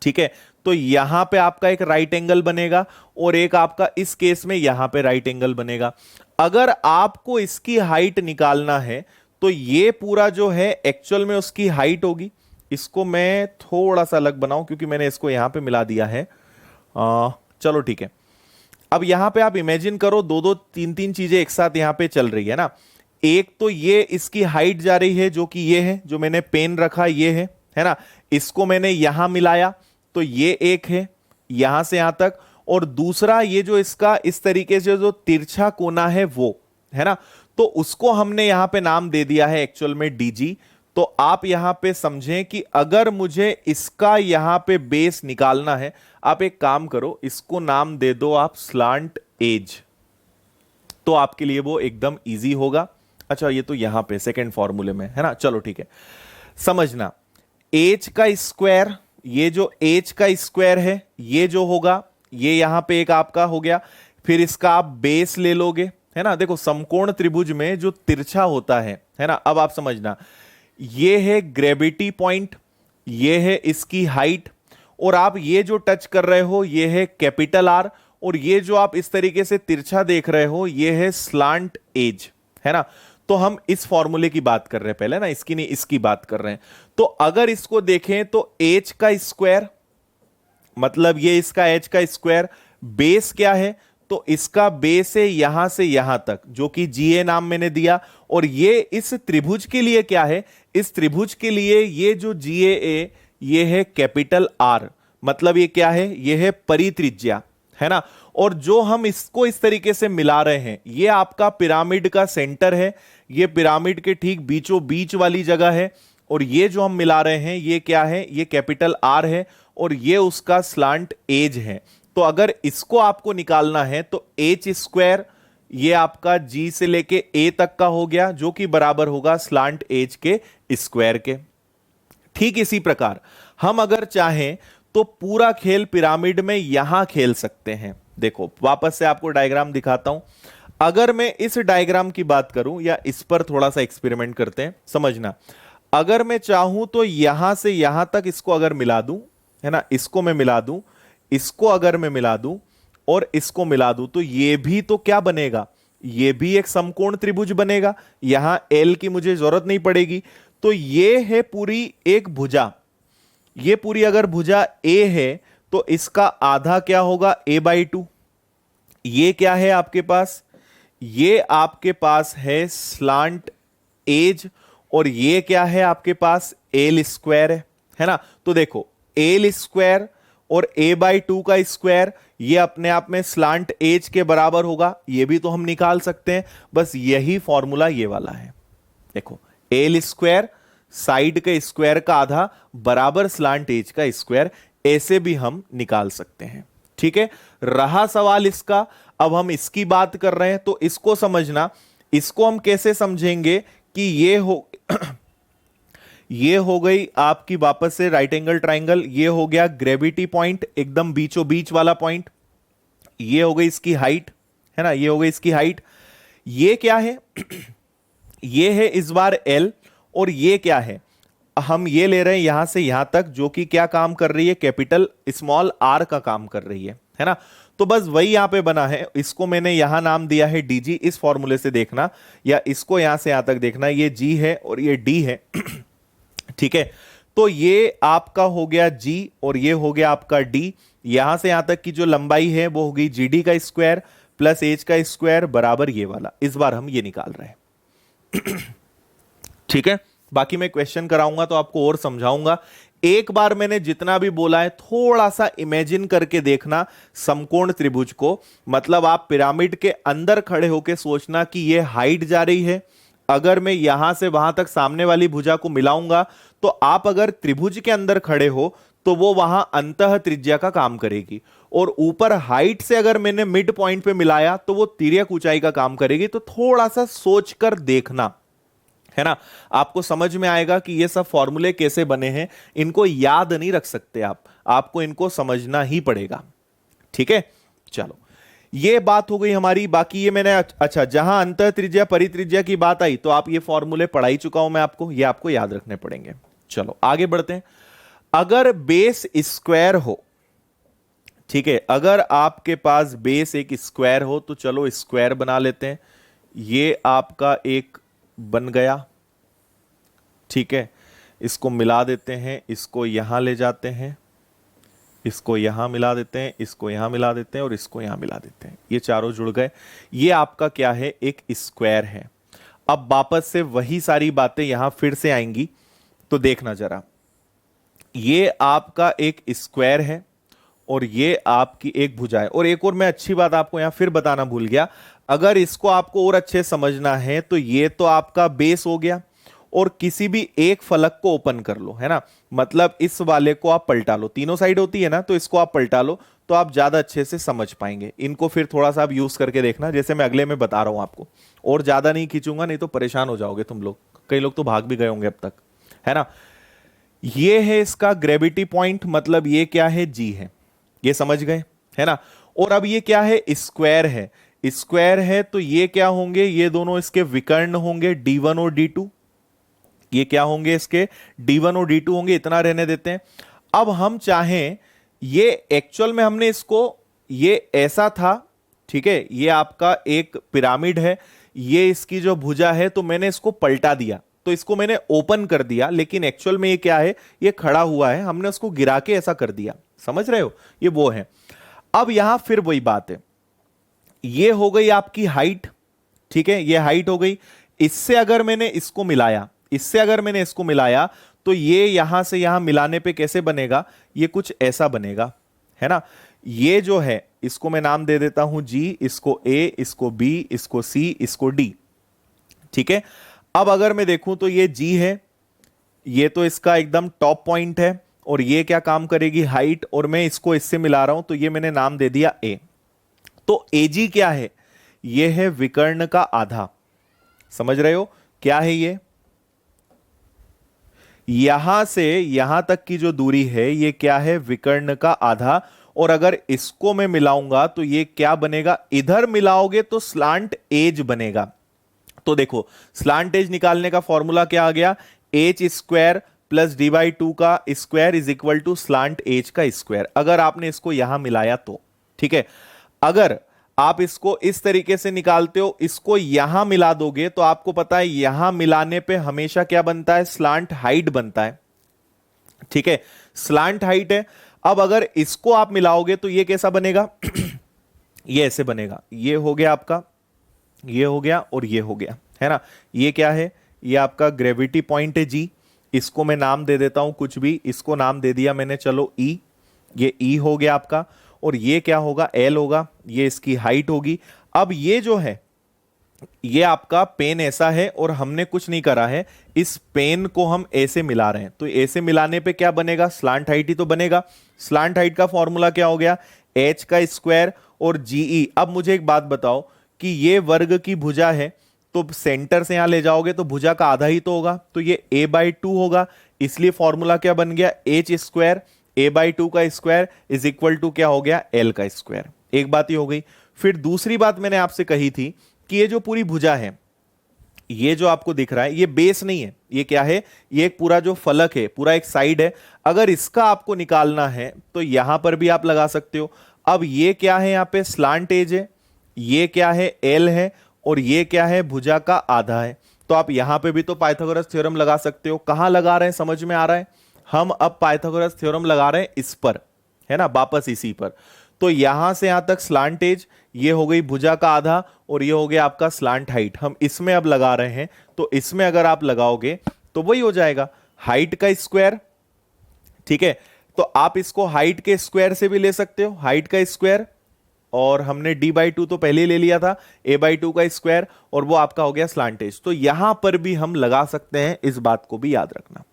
ठीक है, तो यहां पे आपका एक राइट एंगल बनेगा और एक आपका इस केस में यहां पे राइट एंगल बनेगा। अगर आपको इसकी हाइट निकालना है तो ये पूरा जो है एक्चुअल में उसकी हाइट होगी। इसको मैं थोड़ा सा अलग बनाऊं क्योंकि मैंने इसको यहां पे मिला दिया है। चलो ठीक है, अब यहां पे आप इमेजिन करो दो दो तीन तीन चीजें एक साथ यहां पे चल रही है ना। एक तो ये इसकी हाइट जा रही है जो कि ये है, जो मैंने पेन रखा ये है ना। इसको मैंने यहां मिलाया तो ये एक है यहां से यहां तक, और दूसरा ये जो इसका इस तरीके से जो तिरछा कोना है वो है ना, तो उसको हमने यहां पे नाम दे दिया है एक्चुअल में डीजी। तो आप यहां पे समझें कि अगर मुझे इसका यहां पे बेस निकालना है, आप एक काम करो, इसको नाम दे दो आप स्लांट एज, तो आपके लिए वो एकदम इजी होगा। अच्छा, ये तो यहां पे सेकंड फॉर्मूले में है ना, चलो ठीक है। समझना, एच का स्क्वायर, ये जो एच का स्क्वायर है ये जो होगा ये यहां पे एक आपका हो गया, फिर इसका आप बेस ले लोगे, है ना। देखो समकोण त्रिभुज में जो तिरछा होता है ना, अब आप समझना, ये है ग्रेविटी पॉइंट, ये है इसकी हाइट, और आप ये जो टच कर रहे हो ये है कैपिटल आर, और ये जो आप इस तरीके से तिरछा देख रहे हो ये है स्लांट एज, है ना। तो हम इस फॉर्मूले की बात कर रहे हैं पहले ना, इसकी नहीं इसकी बात कर रहे हैं। तो अगर इसको देखें तो एच का स्क्वायर मतलब ये इसका एच का स्क्वायर, बेस क्या है, तो इसका बेस है यहां से यहां तक जो कि जीए नाम मैंने दिया, और ये इस त्रिभुज के लिए क्या है, इस त्रिभुज के लिए ये जो जीए ये है कैपिटल आर, मतलब ये क्या है, ये है परित्रिज्या, है ना। और जो हम इसको इस तरीके से मिला रहे हैं ये आपका पिरामिड का सेंटर है, ये पिरामिड के ठीक बीचों बीच वाली जगह है, और ये जो हम मिला रहे हैं ये क्या है, ये कैपिटल आर है, और ये उसका स्लांट एज है। तो अगर इसको आपको निकालना है तो एच स्क्वायर ये आपका जी से लेके ए तक का हो गया जो कि बराबर होगा स्लांट एज के स्क्वायर के। ठीक इसी प्रकार हम अगर चाहें तो पूरा खेल पिरामिड में यहां खेल सकते हैं। देखो वापस से आपको डायग्राम दिखाता हूं। अगर मैं इस डायग्राम की बात करूं, या इस पर थोड़ा सा एक्सपेरिमेंट करते हैं, समझना। अगर मैं चाहूं तो यहां से यहां तक इसको अगर मिला दूं, है ना, इसको मैं मिला दूं, इसको अगर मैं मिला दूं और इसको मिला दूं, तो ये भी तो क्या बनेगा, ये भी एक समकोण त्रिभुज बनेगा। यहां एल की मुझे जरूरत नहीं पड़ेगी। तो ये है पूरी एक भुजा, ये पूरी अगर भुजा ए है तो इसका आधा क्या होगा, a/2। ये क्या है आपके पास, ये आपके पास है स्लांट एज, और ये क्या है आपके पास एल स्क्वायर है ना। तो देखो एल स्क्वायर और a/2 का स्क्वायर ये अपने आप में स्लांट एज के बराबर होगा, ये भी तो हम निकाल सकते हैं। बस यही फॉर्मूला ये वाला है। देखो एल स्क्वायर साइड के स्क्वायर का आधा बराबर स्लांट एज का स्क्वायर, ऐसे भी हम निकाल सकते हैं। ठीक है, रहा सवाल इसका, अब हम इसकी बात कर रहे हैं तो इसको समझना। इसको हम कैसे समझेंगे कि ये हो ये हो गई आपकी वापस से राइट एंगल ट्राइंगल, ये हो गया ग्रेविटी पॉइंट एकदम बीचों बीच वाला पॉइंट, ये हो गई इसकी हाइट, है ना, ये हो गई इसकी हाइट। ये क्या है ये है इस बार एल, और ये क्या है, हम ये ले रहे हैं यहां से यहां तक जो कि क्या काम कर रही है, कैपिटल स्मॉल आर का काम कर रही है ना। तो बस वही यहां पे बना है, इसको मैंने यहां नाम दिया है डीजी। इस फॉर्मूले से देखना या इसको यहां से यहां तक देखना, ये जी है और ये डी है। ठीक है, तो ये आपका हो गया जी और ये हो गया आपका डी। यहां से यहां तक की जो लंबाई है वो होगी जीडी का स्क्वायर प्लस एच का स्क्वायर बराबर ये वाला। इस बार हम ये निकाल रहे हैं। ठीक है, बाकी मैं क्वेश्चन कराऊंगा तो आपको और समझाऊंगा। एक बार मैंने जितना भी बोला है थोड़ा सा इमेजिन करके देखना समकोण त्रिभुज को, मतलब आप पिरामिड के अंदर खड़े होकर सोचना कि ये हाइट जा रही है, अगर मैं यहां से वहां तक सामने वाली भुजा को मिलाऊंगा तो आप अगर त्रिभुज के अंदर खड़े हो तो वो वहां अंतः त्रिज्या का काम करेगी, और ऊपर हाइट से अगर मैंने मिड पॉइंट पे मिलाया तो वो तिर्यक ऊंचाई का काम करेगी। तो थोड़ा सा सोचकर देखना, है ना, आपको समझ में आएगा कि ये सब फॉर्मूले कैसे बने हैं। इनको याद नहीं रख सकते आप, आपको इनको समझना ही पड़ेगा। ठीक है, चलो ये बात हो गई हमारी। बाकी ये मैंने अच्छा, जहां अंतः त्रिज्या परित्रिज्या की बात आई तो आप ये फॉर्मूले पढ़ा ही चुका हूं मैं आपको, ये आपको याद रखने पड़ेंगे। चलो आगे बढ़ते हैं। अगर बेस स्क्वायर हो, ठीक है, अगर आपके पास बेस एक स्क्वायर हो तो चलो स्क्वायर बना लेते हैं। ये आपका एक बन गया, ठीक है, इसको मिला देते हैं, इसको यहां ले जाते हैं, इसको यहां मिला देते हैं, इसको यहां मिला देते हैं और इसको यहां मिला देते हैं, ये चारों जुड़ गए। ये आपका क्या है, एक स्क्वायर है। अब वापस से वही सारी बातें यहां फिर से आएंगी, तो देखना जरा, ये आपका एक स्क्वायर है और ये आपकी एक भुजा है। और एक और मैं अच्छी बात आपको यहां फिर बताना भूल गया, अगर इसको आपको और अच्छे समझना है तो ये तो आपका बेस हो गया, और किसी भी एक फलक को ओपन कर लो, है ना, मतलब इस वाले को आप पलटा लो, तीनों साइड होती है ना, तो इसको आप पलटा लो तो आप ज्यादा अच्छे से समझ पाएंगे। इनको फिर थोड़ा सा आप यूज करके देखना, जैसे मैं अगले में बता रहा हूं आपको, और ज्यादा नहीं खींचूंगा नहीं तो परेशान हो जाओगे तुम लोग, कई लोग तो भाग भी गए होंगे अब तक, है ना। ये है इसका ग्रेविटी पॉइंट, मतलब ये क्या है, जी है, ये समझ गए, है ना। और अब ये क्या है, स्क्वायर है, स्क्वायर है तो ये क्या होंगे, ये दोनों इसके विकर्ण होंगे, D1 और D2, ये क्या होंगे, इसके D1 और D2 होंगे, इतना रहने देते हैं। अब हम चाहें, ये एक्चुअल में हमने इसको, ये ऐसा था, ठीक है, ये आपका एक पिरामिड है, ये इसकी जो भुजा है, तो मैंने इसको पलटा दिया, तो इसको मैंने ओपन कर दिया, लेकिन एक्चुअल में ये क्या है, ये खड़ा हुआ है, हमने उसको गिरा के ऐसा कर दिया, समझ रहे हो, ये वो है। अब यहां फिर वही बात है, ये हो गई आपकी हाइट, ठीक है, ये हाइट हो गई। इससे अगर मैंने इसको मिलाया, इससे अगर मैंने इसको मिलाया तो ये यहां से यहां मिलाने पे कैसे बनेगा, ये कुछ ऐसा बनेगा, है ना। ये जो है इसको मैं नाम दे देता हूं जी, इसको ए, इसको बी, इसको सी, इसको डी, ठीक है। अब अगर मैं देखूं तो ये जी है, ये तो इसका एकदम टॉप पॉइंट है, और ये क्या काम करेगी, हाइट, और मैं इसको इससे मिला रहा हूं तो ये मैंने नाम दे दिया ए। तो एजी क्या है, ये है विकर्ण का आधा, समझ रहे हो क्या है ये, यहां से यहां तक की जो दूरी है ये क्या है, विकर्ण का आधा। और अगर इसको मैं मिलाऊंगा तो ये क्या बनेगा, इधर मिलाओगे तो स्लांट एज बनेगा। तो देखो स्लांट एज निकालने का फॉर्मूला क्या आ गया, एच स्क्वायर प्लस D/2 का square is equal to slant edge का स्क्वायर, अगर आपने इसको यहां मिलाया तो, ठीक है। अगर आप इसको इस तरीके से निकालते हो, इसको यहां मिला दोगे तो आपको पता है यहां मिलाने पे हमेशा क्या बनता है, स्लांट हाइट बनता है, ठीक है, स्लांट हाइट है। अब अगर इसको आप मिलाओगे तो ये कैसा बनेगा ये ऐसे बनेगा, ये हो गया आपका, ये हो गया और ये हो गया, है ना। ये क्या है, ये आपका ग्रेविटी पॉइंट है जी, इसको मैं नाम दे देता हूं कुछ भी, इसको नाम दे दिया मैंने, चलो ई, ये ई हो गया आपका, और ये क्या होगा, एल होगा, ये इसकी हाइट होगी। अब ये जो है, ये आपका पेन ऐसा है और हमने कुछ नहीं करा है, इस पेन को हम ऐसे मिला रहे हैं, तो ऐसे मिलाने पे क्या बनेगा, स्लांट हाइट ही तो बनेगा। स्लांट हाइट का फॉर्मूला क्या हो गया, एच का स्क्वायर और जीई। अब मुझे एक बात बताओ कि ये वर्ग की भुजा है, तो सेंटर से यहां ले जाओगे तो भुजा का आधा ही तो होगा, तो ये a/2 होगा, इसलिए फॉर्मूला क्या बन गया, एच स्क्वायर, a/2 का स्क्वायर इज इक्वल टू क्या हो गया, एल का स्क्वायर। एक बात ही हो गई। फिर दूसरी बात मैंने आपसे कही थी कि ये जो पूरी भुजा है, ये जो आपको दिख रहा है, ये बेस नहीं है, ये क्या है, ये एक पूरा जो फलक है, पूरा एक साइड है। अगर इसका आपको निकालना है तो यहां पर भी आप लगा सकते हो। अब ये क्या है, यहां पे स्लांट एज है, ये क्या है, एल है, और ये क्या है, भुजा का आधा है। तो आप यहां पे भी तो पाइथागोरस थ्योरम लगा सकते हो। कहां लगा रहे हैं, समझ में आ रहा है, हम अब पाइथागोरस थ्योरम लगा रहे हैं इस पर, है ना, वापस इसी पर। तो यहां से यहां तक स्लांट एज, ये हो गई भुजा का आधा, और ये हो गया आपका स्लांट हाइट। हम इसमें अब लगा रहे हैं, तो इसमें अगर आप लगाओगे तो वही हो जाएगा हाइट का स्क्वायर। ठीक है, तो आप इसको हाइट के स्क्वायर से भी ले सकते हो, हाइट का स्क्वायर, और हमने d/2 तो पहले ही ले लिया था, a/2 का स्क्वायर, और वो आपका हो गया स्लांट एज। तो यहां पर भी हम लगा सकते हैं, इस बात को भी याद रखना।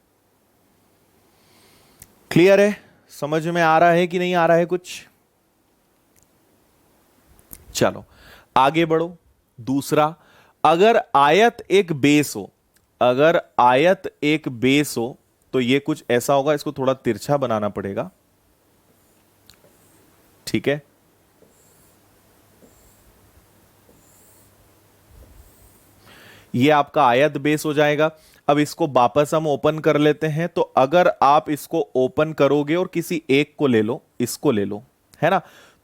क्लियर है? समझ में आ रहा है कि नहीं आ रहा है कुछ? चलो आगे बढ़ो। दूसरा, अगर आयत एक बेस हो, अगर आयत एक बेस हो तो ये कुछ ऐसा होगा, इसको थोड़ा तिरछा बनाना पड़ेगा। ठीक है, ये आपका आयत बेस हो जाएगा। अब इसको वापस हम ओपन कर लेते हैं। तो अगर आप इसको ओपन करोगे और किसी एक को ले लो, इसको ले लो, है ना,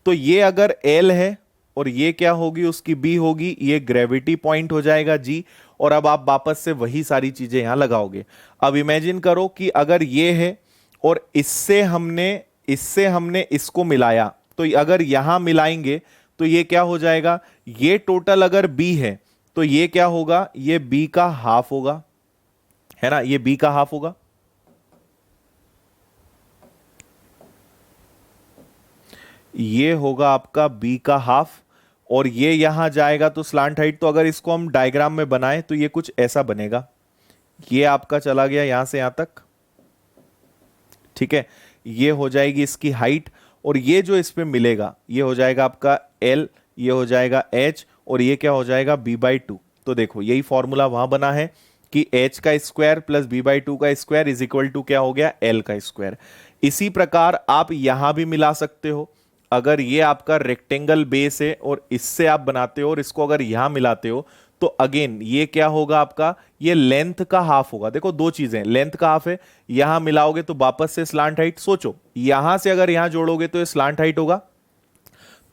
तो ये अगर L है और ये क्या होगी, उसकी B होगी, ये ग्रेविटी पॉइंट हो जाएगा G। और अब आप वापस से वही सारी चीजें यहां लगाओगे। अब इमेजिन करो कि अगर ये है और इससे हमने इसको मिलाया, तो अगर यहां मिलाएंगे तो ये क्या हो जाएगा, ये टोटल अगर B है तो ये क्या होगा, ये B का हाफ होगा, है ना, ये B का हाफ होगा। ये होगा आपका B का हाफ, और ये यहां जाएगा तो स्लांट हाइट। तो अगर इसको हम डायग्राम में बनाएं तो ये कुछ ऐसा बनेगा, ये आपका चला गया यहां से यहां तक। ठीक है, ये हो जाएगी इसकी हाइट, और ये जो इस पे मिलेगा ये हो जाएगा आपका L, ये हो जाएगा H, और ये क्या हो जाएगा b/2। तो देखो यही फॉर्मूला वहां बना है कि h का स्क्वायर प्लस b/2 का स्क्वायर इज इक्वल टू क्या हो गया, L का स्क्वायर। इसी प्रकार आप यहां भी मिला सकते हो। अगर ये आपका रेक्टेंगल बेस है और इससे आप बनाते हो और इसको अगर यहां मिलाते हो, तो अगेन ये क्या होगा आपका, ये लेंथ का हाफ होगा। देखो दो चीजें, लेंथ का हाफ है, यहां मिलाओगे तो वापस से स्लांट हाइट। सोचो यहां से अगर यहां जोड़ोगे तो ये स्लांट हाइट होगा।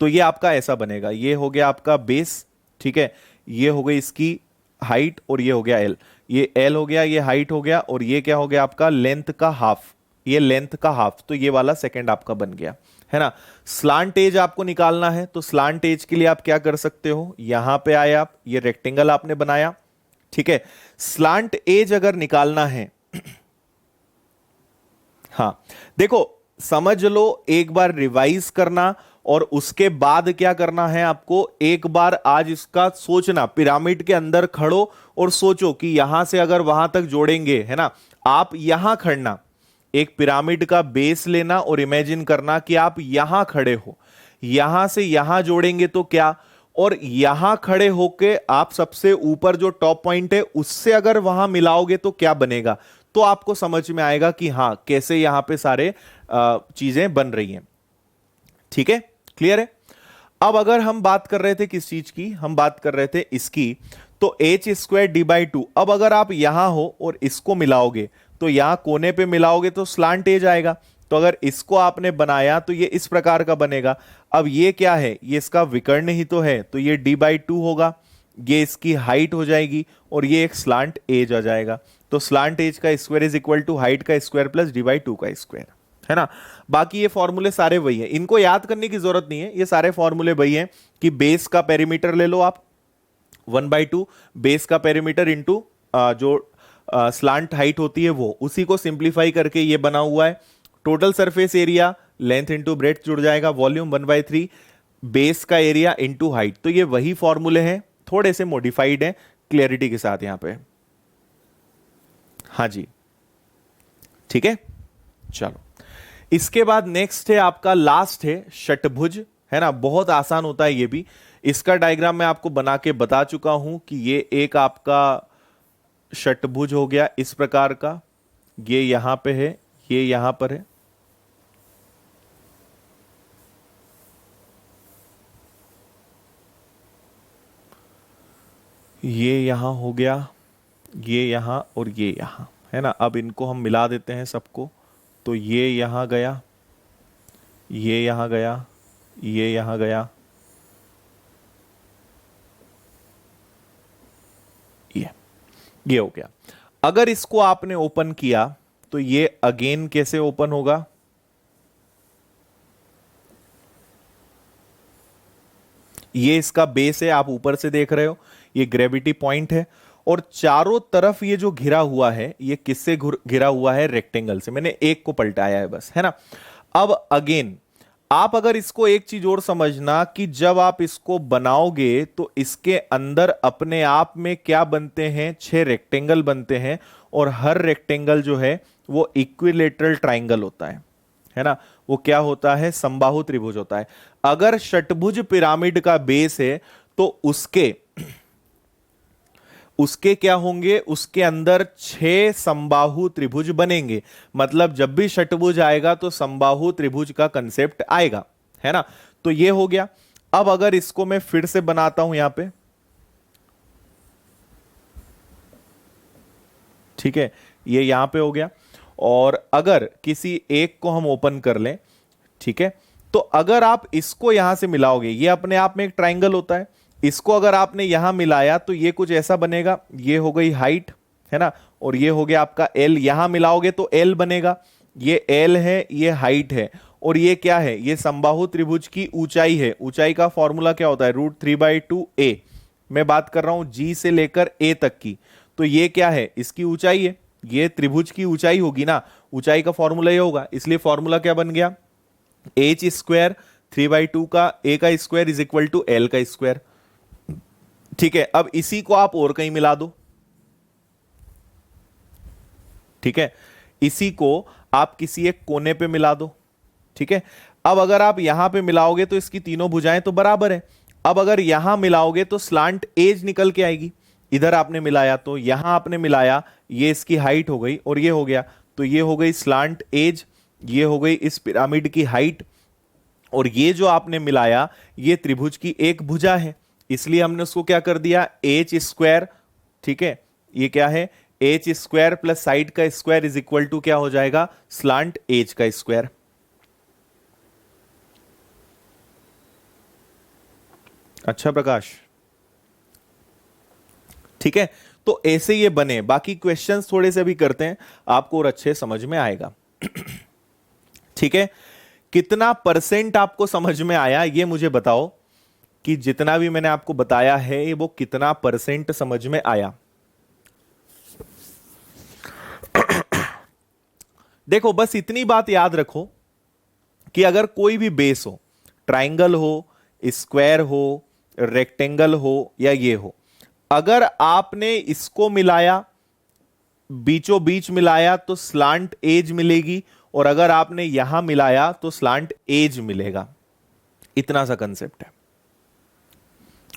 तो ये आपका ऐसा बनेगा, ये हो गया आपका बेस। ठीक है, ये हो गई इसकी हाइट, और ये हो गया L, ये L हो गया, ये हाइट हो गया, और ये क्या हो गया आपका लेंथ का हाफ, ये लेंथ का हाफ। तो ये वाला सेकंड आपका बन गया, है ना। स्लांट एज आपको निकालना है, तो स्लांट एज के लिए आप क्या कर सकते हो, यहां पे आए आप, ये रेक्टेंगल आपने बनाया। ठीक है, स्लांट एज अगर निकालना है, हाँ देखो समझ लो, एक बार रिवाइज करना और उसके बाद क्या करना है आपको, एक बार आज इसका सोचना, पिरामिड के अंदर खड़ो और सोचो कि यहां से अगर वहां तक जोड़ेंगे, है ना, आप यहां खड़ना, एक पिरामिड का बेस लेना और इमेजिन करना कि आप यहां खड़े हो, यहां से यहां जोड़ेंगे तो क्या, और यहां खड़े होके आप सबसे ऊपर जो टॉप पॉइंट है उससे अगर वहां मिलाओगे तो क्या बनेगा। तो आपको समझ में आएगा कि हां कैसे यहां पे सारे चीजें बन रही हैं। ठीक है, क्लियर है। अब अगर हम बात कर रहे थे किस चीज की, हम बात कर रहे थे इसकी, तो h² d/2। अब अगर आप यहां हो और इसको मिलाओगे, तो यहां कोने पे मिलाओगे तो स्लांट एज आएगा। तो अगर इसको आपने बनाया तो ये इस प्रकार का बनेगा। अब ये क्या है, ये इसका विकर्ण ही तो है, तो ये d/2 होगा, ये इसकी हाइट हो जाएगी, और ये एक स्लांट एज आ जाएगा। तो स्लांट एज का square is equal to height का स्क्वायर प्लस d/2 का स्क्वायर, है ना। बाकी ये फॉर्मूले सारे वही हैं, इनको याद करने की जरूरत नहीं है, ये सारे फॉर्मूले वही हैं कि बेस का पेरीमीटर ले लो आप 1/2, बेस का पेरीमीटर इंटू जो स्लांट हाइट होती है वो, उसी को सिंप्लीफाई करके ये बना हुआ है। Total surface area length into breadth जुड़ जाएगा, वॉल्यूम 1/3, बेस का एरिया इंटू हाइट। तो ये वही फॉर्मूले हैं, थोड़े से मॉडिफाइड हैं क्लियरिटी के साथ यहां पे। हाँ जी, ठीक है, चलो इसके बाद नेक्स्ट है आपका, लास्ट है षटभुज, है ना। बहुत आसान होता है ये भी, इसका डायग्राम मैं आपको बना के बता चुका हूं कि ये एक आपका षटभुज हो गया इस प्रकार का, ये यहां पे है, ये यहां पर है, ये यहां हो गया, ये यहां और ये यहां, है ना। अब इनको हम मिला देते हैं सबको, तो ये यहां गया, ये यहां गया, ये यहां गया, ये हो गया। अगर इसको आपने ओपन किया तो ये अगेन कैसे ओपन होगा, ये इसका बेस है, आप ऊपर से देख रहे हो, ये ग्रेविटी पॉइंट है। और चारों तरफ ये जो घिरा हुआ है, ये किससे घिरा हुआ है? रेक्टेंगल से। मैंने एक को पलटाया है बस, है ना। अब अगेन आप अगर इसको एक चीज और समझना कि जब आप इसको बनाओगे तो इसके अंदर अपने आप में क्या बनते हैं? 6 रेक्टेंगल बनते हैं, और हर रेक्टेंगल जो है वो इक्विलेटरल ट्राइंगल होता है ना। वो क्या होता है? समबाहु त्रिभुज होता है। अगर षटभुज पिरामिड का बेस है तो उसके उसके क्या होंगे? उसके अंदर 6 समबाहु त्रिभुज बनेंगे। मतलब जब भी षटभुज आएगा तो समबाहु त्रिभुज का कंसेप्ट आएगा, है ना। तो ये हो गया। अब अगर इसको मैं फिर से बनाता हूं यहां पे, ठीक है, ये यहां पे हो गया। और अगर किसी एक को हम ओपन कर लें, ठीक है, तो अगर आप इसको यहां से मिलाओगे, ये अपने आप में एक ट्राइंगल होता है, इसको अगर आपने यहां मिलाया तो ये कुछ ऐसा बनेगा। ये हो गई हाइट, है ना, और ये हो गया आपका एल। यहां मिलाओगे तो एल बनेगा। ये एल है, ये हाइट है, और ये क्या है? ये समबाहु त्रिभुज की ऊंचाई है। ऊंचाई का फॉर्मूला क्या होता है? √3/2a। मैं बात कर रहा हूं जी से लेकर ए तक की। तो ये क्या है? इसकी ऊंचाई है। ये त्रिभुज की ऊंचाई होगी ना, ऊंचाई का फॉर्मूला ये होगा। इसलिए फॉर्मूला क्या बन गया? h² 3/2 का a का square is equal to L का स्क्वायर। ठीक है, अब इसी को आप और कहीं मिला दो, ठीक है, इसी को आप किसी एक कोने पे मिला दो, ठीक है। अब अगर आप यहां पे मिलाओगे तो इसकी तीनों भुजाएं तो बराबर है। अब अगर यहां मिलाओगे तो स्लांट एज निकल के आएगी। इधर आपने मिलाया तो यहां आपने मिलाया, ये इसकी हाइट हो गई और ये हो गया, तो ये हो गई स्लांट एज, ये हो गई इस पिरामिड की हाइट, और ये जो आपने मिलाया ये त्रिभुज की एक भुजा है, इसलिए हमने उसको क्या कर दिया? h²। ठीक है, ये क्या है? h² प्लस साइड का स्क्वायर इज इक्वल टू क्या हो जाएगा? स्लांट एज का स्क्वायर। अच्छा प्रकाश, ठीक है। तो ऐसे ये बने। बाकी क्वेश्चंस थोड़े से भी करते हैं, आपको और अच्छे समझ में आएगा। ठीक है, कितना परसेंट आपको समझ में आया ये मुझे बताओ, कि जितना भी मैंने आपको बताया है वो कितना परसेंट समझ में आया। देखो बस इतनी बात याद रखो कि अगर कोई भी बेस हो, ट्राइंगल हो, स्क्वायर हो, रेक्टेंगल हो या ये हो, अगर आपने इसको मिलाया, बीचों बीच मिलाया तो स्लांट एज मिलेगी, और अगर आपने यहां मिलाया तो स्लांट एज मिलेगा। इतना सा कंसेप्ट है।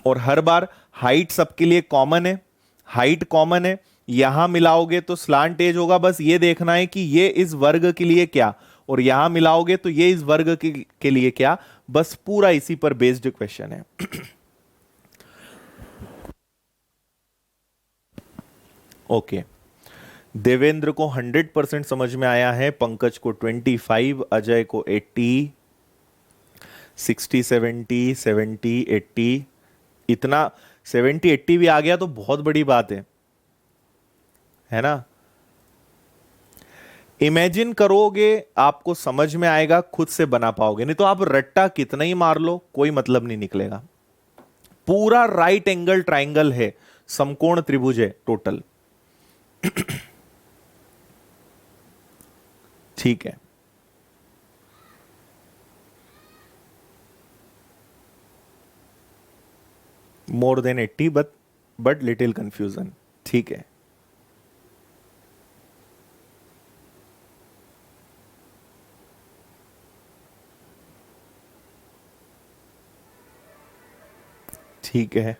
और हर बार हाइट सबके लिए कॉमन है, हाइट कॉमन है, यहां मिलाओगे तो स्लांट एज होगा। बस ये देखना है कि ये इस वर्ग के लिए क्या, और यहां मिलाओगे तो ये इस वर्ग के लिए क्या। बस पूरा इसी पर बेस्ड क्वेश्चन है। ओके, देवेंद्र को 100% समझ में आया है, पंकज को 25, अजय को 80, 60, 70, 70, 80। इतना 70 80 भी आ गया तो बहुत बड़ी बात है ना। इमेजिन करोगे आपको समझ में आएगा, खुद से बना पाओगे, नहीं तो आप रट्टा कितना ही मार लो कोई मतलब नहीं निकलेगा। पूरा राइट एंगल ट्राइंगल है, समकोण त्रिभुज है टोटल। ठीक है, more than 80 but little confusion. ठीक है, ठीक है।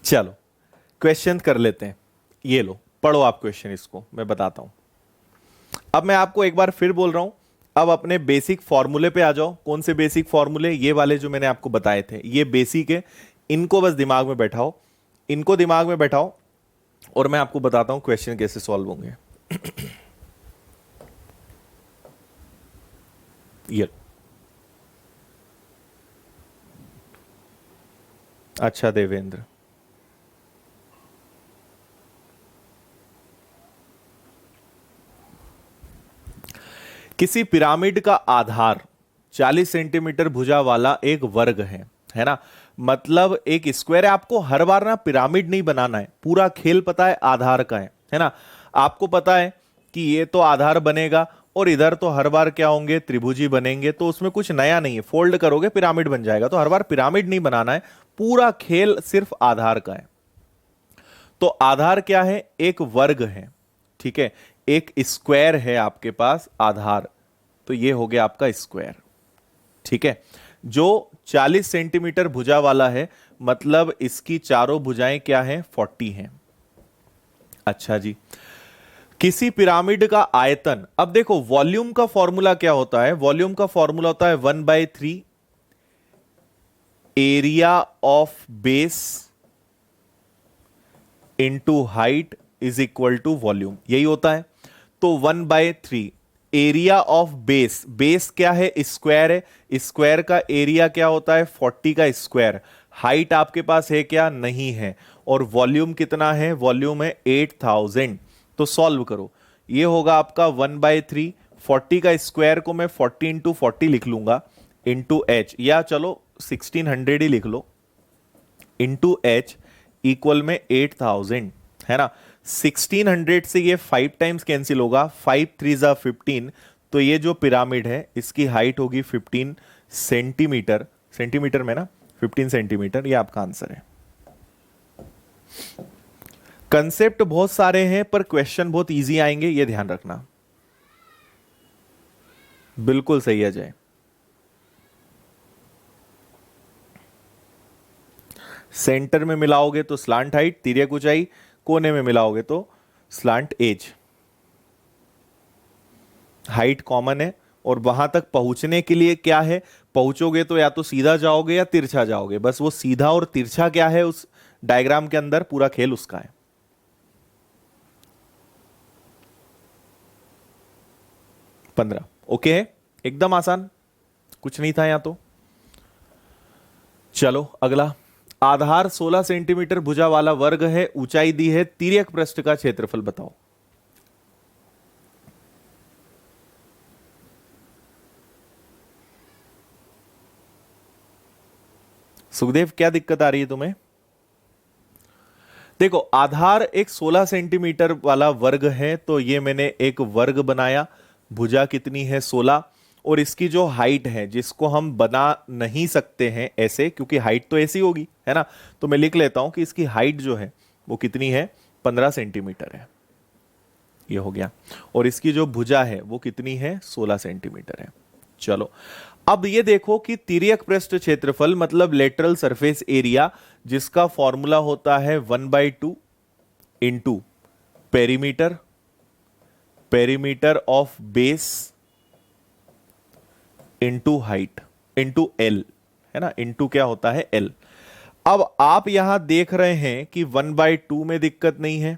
चलो क्वेश्चन कर लेते हैं। ये लो पढ़ो आप क्वेश्चन, इसको मैं बताता हूं। अब मैं आपको एक बार फिर बोल रहा हूं, अब अपने बेसिक फॉर्मूले पे आ जाओ। कौन से बेसिक फॉर्मूले? ये वाले जो मैंने आपको बताए थे, ये बेसिक है, इनको बस दिमाग में बैठाओ, इनको दिमाग में बैठाओ, और मैं आपको बताता हूं क्वेश्चन कैसे सॉल्व होंगे। ये अच्छा देवेंद्र, किसी पिरामिड का आधार 40 सेंटीमीटर भुजा वाला एक वर्ग है ना, मतलब एक स्क्वायर है। आपको हर बार ना पिरामिड नहीं बनाना है, पूरा खेल पता है आधार का है ना। आपको पता है कि ये तो आधार बनेगा और इधर तो हर बार क्या होंगे, त्रिभुजी बनेंगे, तो उसमें कुछ नया नहीं है, फोल्ड करोगे पिरामिड बन जाएगा। तो हर बार पिरामिड नहीं बनाना है, पूरा खेल सिर्फ आधार का है। तो आधार क्या है, एक वर्ग है, ठीक है, एक स्क्वायर है आपके पास आधार, तो ये हो गया आपका स्क्वायर, ठीक है, जो 40 सेंटीमीटर भुजा वाला है, मतलब इसकी चारों भुजाएं क्या हैं, 40 हैं। अच्छा जी, किसी पिरामिड का आयतन, अब देखो वॉल्यूम का फॉर्मूला क्या होता है, वॉल्यूम का फॉर्मूला होता है 1/3 area of base into height is equal to volume, यही होता है। तो 1/3 एरिया ऑफ बेस, बेस क्या है, स्क्वायर है, स्क्वायर का एरिया क्या होता है, 40 का स्क्वायर। हाइट आपके पास है क्या, नहीं है, और वॉल्यूम कितना है, वॉल्यूम है 8000। तो सॉल्व करो, ये होगा आपका 1/3, 40 का स्क्वायर को मैं 40 इंटू 40 लिख लूंगा, इंटू एच, या चलो 1600 ही लिख लो, इंटू एच इक्वल में 8000, है ना। 1600 से ये 5 टाइम्स कैंसिल होगा, 5 3 जा 15, तो ये जो पिरामिड है इसकी हाइट होगी 15 सेंटीमीटर, सेंटीमीटर में ना 15 सेंटीमीटर, ये आपका आंसर है। कंसेप्ट बहुत सारे हैं पर क्वेश्चन बहुत इजी आएंगे, ये ध्यान रखना। बिल्कुल सही है जय। सेंटर में मिलाओगे तो स्लांट हाइट, तिर्यक ऊंचाई, कोने में मिलाओगे तो स्लांट एज। हाइट कॉमन है, और वहां तक पहुंचने के लिए क्या है, पहुंचोगे तो या तो सीधा जाओगे या तिरछा जाओगे, बस वो सीधा और तिरछा क्या है उस डायग्राम के अंदर, पूरा खेल उसका है। 15 ओके है, एकदम आसान, कुछ नहीं था यहां तो। चलो अगला, आधार 16 सेंटीमीटर भुजा वाला वर्ग है, ऊंचाई दी है, तिर्यक पृष्ठ का क्षेत्रफल बताओ। सुखदेव क्या दिक्कत आ रही है तुम्हें? देखो आधार एक 16 सेंटीमीटर वाला वर्ग है, तो ये मैंने एक वर्ग बनाया, भुजा कितनी है 16, और इसकी जो हाइट है जिसको हम बना नहीं सकते हैं ऐसे, क्योंकि हाइट तो ऐसी होगी, है ना, तो मैं लिख लेता हूं कि इसकी हाइट जो है वो कितनी है, 15 सेंटीमीटर है, ये हो गया, और इसकी जो भुजा है वो कितनी है, 16 सेंटीमीटर है। चलो अब ये देखो कि तिर्यक पृष्ठ क्षेत्रफल मतलब लेटरल सरफेस एरिया, जिसका फॉर्मूला होता है 1/2 into perimeter, perimeter of base into height into L, है ना, इंटू क्या होता है एल। अब आप यहां देख रहे हैं कि 1/2 में दिक्कत नहीं है,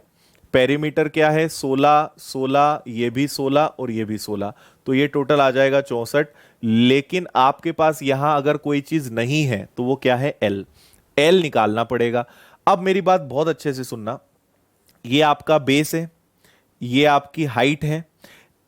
पेरीमीटर क्या है 16, 16, ये भी 16 और ये भी 16, तो ये टोटल आ जाएगा 64। लेकिन आपके पास यहां अगर कोई चीज नहीं है तो वो क्या है, एल, एल निकालना पड़ेगा। अब मेरी बात बहुत अच्छे से सुनना, ये आपका बेस है, ये आपकी हाइट है,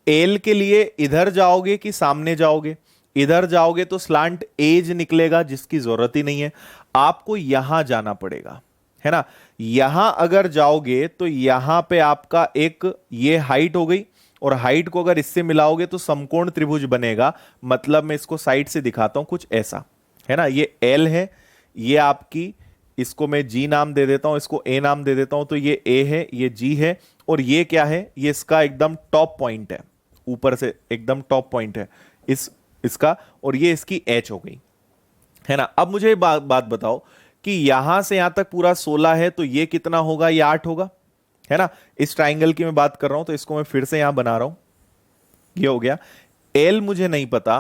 एल के लिए इधर जाओगे कि सामने जाओगे, इधर जाओगे तो स्लांट एज निकलेगा जिसकी जरूरत ही नहीं है, आपको यहां जाना पड़ेगा, है ना। यहां अगर जाओगे तो यहां पे आपका एक ये हाइट हो गई, और हाइट को अगर इससे मिलाओगे तो समकोण त्रिभुज बनेगा, मतलब मैं इसको साइड से दिखाता हूं कुछ ऐसा, है ना, ये एल है, ये आपकी, इसको मैं जी नाम दे देता हूं, इसको ए नाम दे देता हूं, तो ये ए है, ये जी है, और ये क्या है, ये इसका एकदम टॉप पॉइंट है, ऊपर से एकदम टॉप पॉइंट है इसका, और ये इसकी एच हो गई, है ना। अब मुझे बात बताओ कि यहां से यहां तक पूरा 16 है, तो ये कितना होगा, ये 8 होगा, है ना। इस ट्राइंगल की मैं बात कर रहा हूं, तो इसको मैं फिर से यहां बना रहा हूं, ये हो गया। एल मुझे नहीं पता,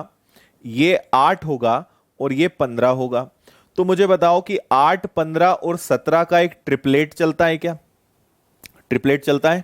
ये 8 होगा और ये 15 होगा, तो मुझे बताओ कि 8, 15 और 17 का एक ट्रिपलेट चलता है क्या, ट्रिपलेट चलता है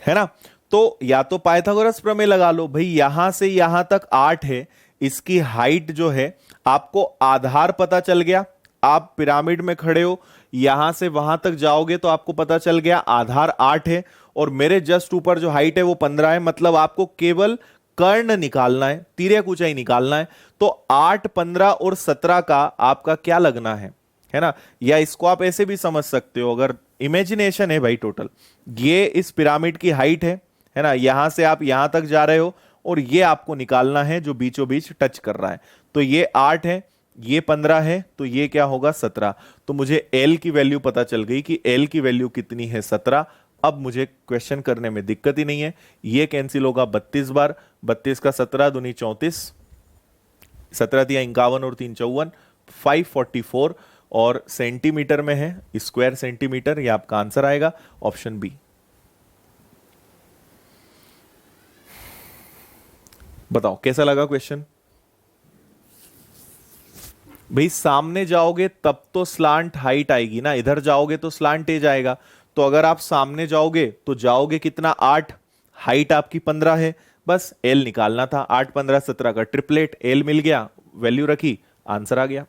ना। तो या तो पाइथागोरस प्रमेय लगा लो भाई, यहां से यहां तक 8 है, इसकी हाइट जो है, आपको आधार पता चल गया, आप पिरामिड में खड़े हो, यहां से वहां तक जाओगे तो आपको पता चल गया आधार 8 है, और मेरे जस्ट ऊपर जो हाइट है वो 15 है, मतलब आपको केवल कर्ण निकालना है, तिर्यक ऊंचाई निकालना है। तो 8, 15 और 17 का आपका क्या लगना है ना। या इसको आप ऐसे भी समझ सकते हो, अगर इमेजिनेशन है भाई टोटल, ये इस पिरामिड की हाइट है ना, यहां से आप यहां तक जा रहे हो और ये आपको निकालना है जो बीचों बीच टच कर रहा है। तो ये 8 है, ये 15 है, तो ये क्या होगा 17। तो मुझे L की वैल्यू पता चल गई कि L की वैल्यू कितनी है 17। अब मुझे क्वेश्चन करने में दिक्कत ही नहीं है, ये कैंसिल होगा 32 बार, 32 का 17 दूनी 34, 17 दिया 51 और 3 54, 544 और सेंटीमीटर में है, स्क्वायर सेंटीमीटर। ये आपका आंसर आएगा ऑप्शन बी। बताओ कैसा लगा क्वेश्चन। भाई सामने जाओगे तब तो स्लांट हाइट आएगी ना, इधर जाओगे तो स्लांट एज आएगा। तो अगर आप सामने जाओगे तो जाओगे कितना 8, हाइट आपकी 15 है, बस एल निकालना था। 8, 15, 17 का ट्रिपलेट, एल मिल गया, वैल्यू रखी, आंसर आ गया।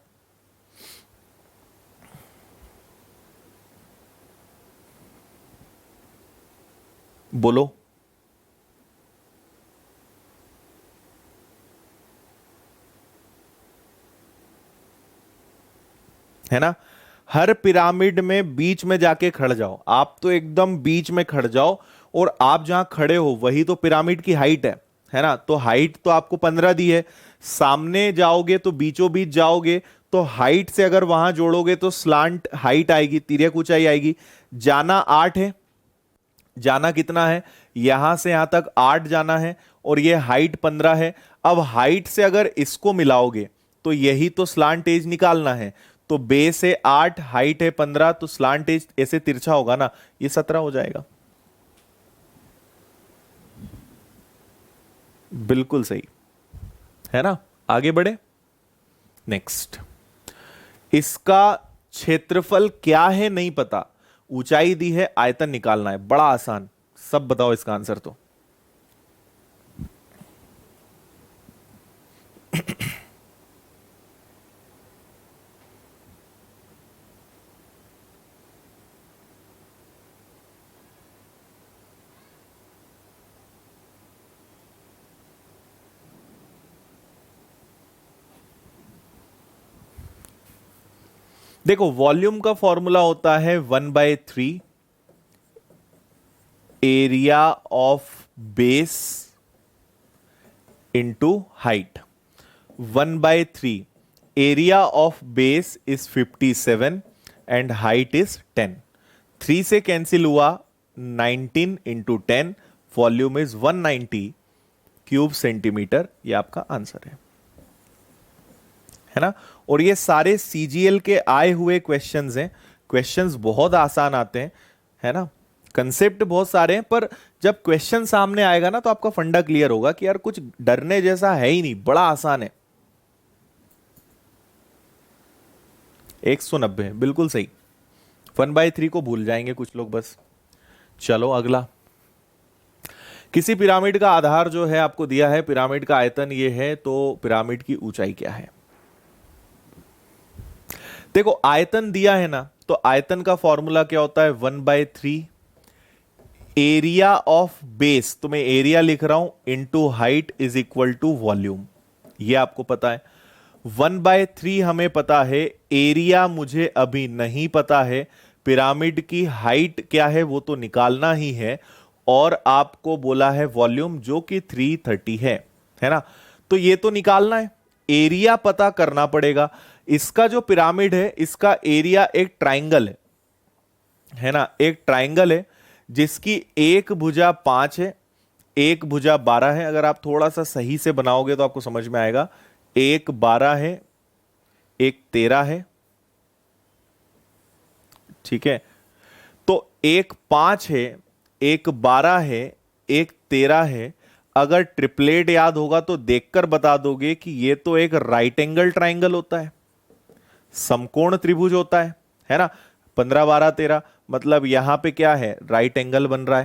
बोलो। है ना, हर पिरामिड में बीच में जाके खड़ जाओ, आप तो एकदम बीच में खड़ जाओ, और आप जहां खड़े हो वही तो पिरामिड की हाइट है ना। तो हाइट तो आपको 15 दी है, सामने जाओगे तो बीचों बीच जाओगे, तो हाइट से अगर वहां जोड़ोगे तो स्लांट हाइट आएगी, तिर्यक ऊंचाई आएगी। जाना 8 है, जाना कितना है, यहां से यहां तक 8 जाना है, और ये हाइट 15 है। अब हाइट से अगर इसको मिलाओगे तो यही तो स्लांट एज निकालना है। तो बेस है 8, हाइट है 15, तो स्लांट एज ऐसे तिरछा होगा ना, ये 17 हो जाएगा। बिल्कुल सही है ना। आगे बढ़े, नेक्स्ट। इसका क्षेत्रफल क्या है नहीं पता, ऊंचाई दी है, आयतन निकालना है, बड़ा आसान। सब बताओ इसका आंसर तो। देखो वॉल्यूम का फॉर्मूला होता है 1/3 area of base into height. 1/3 area of base is 57 and height is 10। 3 से कैंसिल हुआ, 19 into 10, volume is 190 cube centimetre. ये आपका आंसर है ना। और ये सारे सीजीएल के आए हुए क्वेश्चंस हैं, क्वेश्चंस बहुत आसान आते हैं, है ना। कंसेप्ट बहुत सारे हैं, पर जब क्वेश्चन सामने आएगा ना तो आपका फंडा क्लियर होगा कि यार कुछ डरने जैसा है ही नहीं, बड़ा आसान है। 190 बिल्कुल सही। 1/3 को भूल जाएंगे कुछ लोग बस। चलो अगला। किसी पिरामिड का आधार जो है आपको दिया है, पिरामिड का आयतन ये है, तो पिरामिड की ऊंचाई क्या है। देखो आयतन दिया है ना, तो आयतन का फॉर्मूला क्या होता है, 1/3 एरिया ऑफ बेस, तो मैं एरिया लिख रहा हूं, into height is equal to volume. ये आपको पता है। 1/3 हमें पता है, एरिया मुझे अभी नहीं पता है, पिरामिड की हाइट क्या है वो तो निकालना ही है, और आपको बोला है वॉल्यूम जो कि 330 है ना। तो ये तो निकालना है, एरिया पता करना पड़ेगा। इसका जो पिरामिड है इसका एरिया एक ट्राइंगल है ना, एक ट्राइंगल है जिसकी एक भुजा 5 है, एक भुजा 12 है। अगर आप थोड़ा सा सही से बनाओगे तो आपको समझ में आएगा। एक 12 है, एक 13 है, ठीक है। तो एक 5 है, एक 12 है, एक 13 है। अगर ट्रिपलेट याद होगा तो देखकर बता दोगे कि ये तो एक राइट एंगल ट्राइंगल होता है, समकोण त्रिभुज होता है ना। 15, 12, 13 मतलब यहां पे क्या है, राइट एंगल बन रहा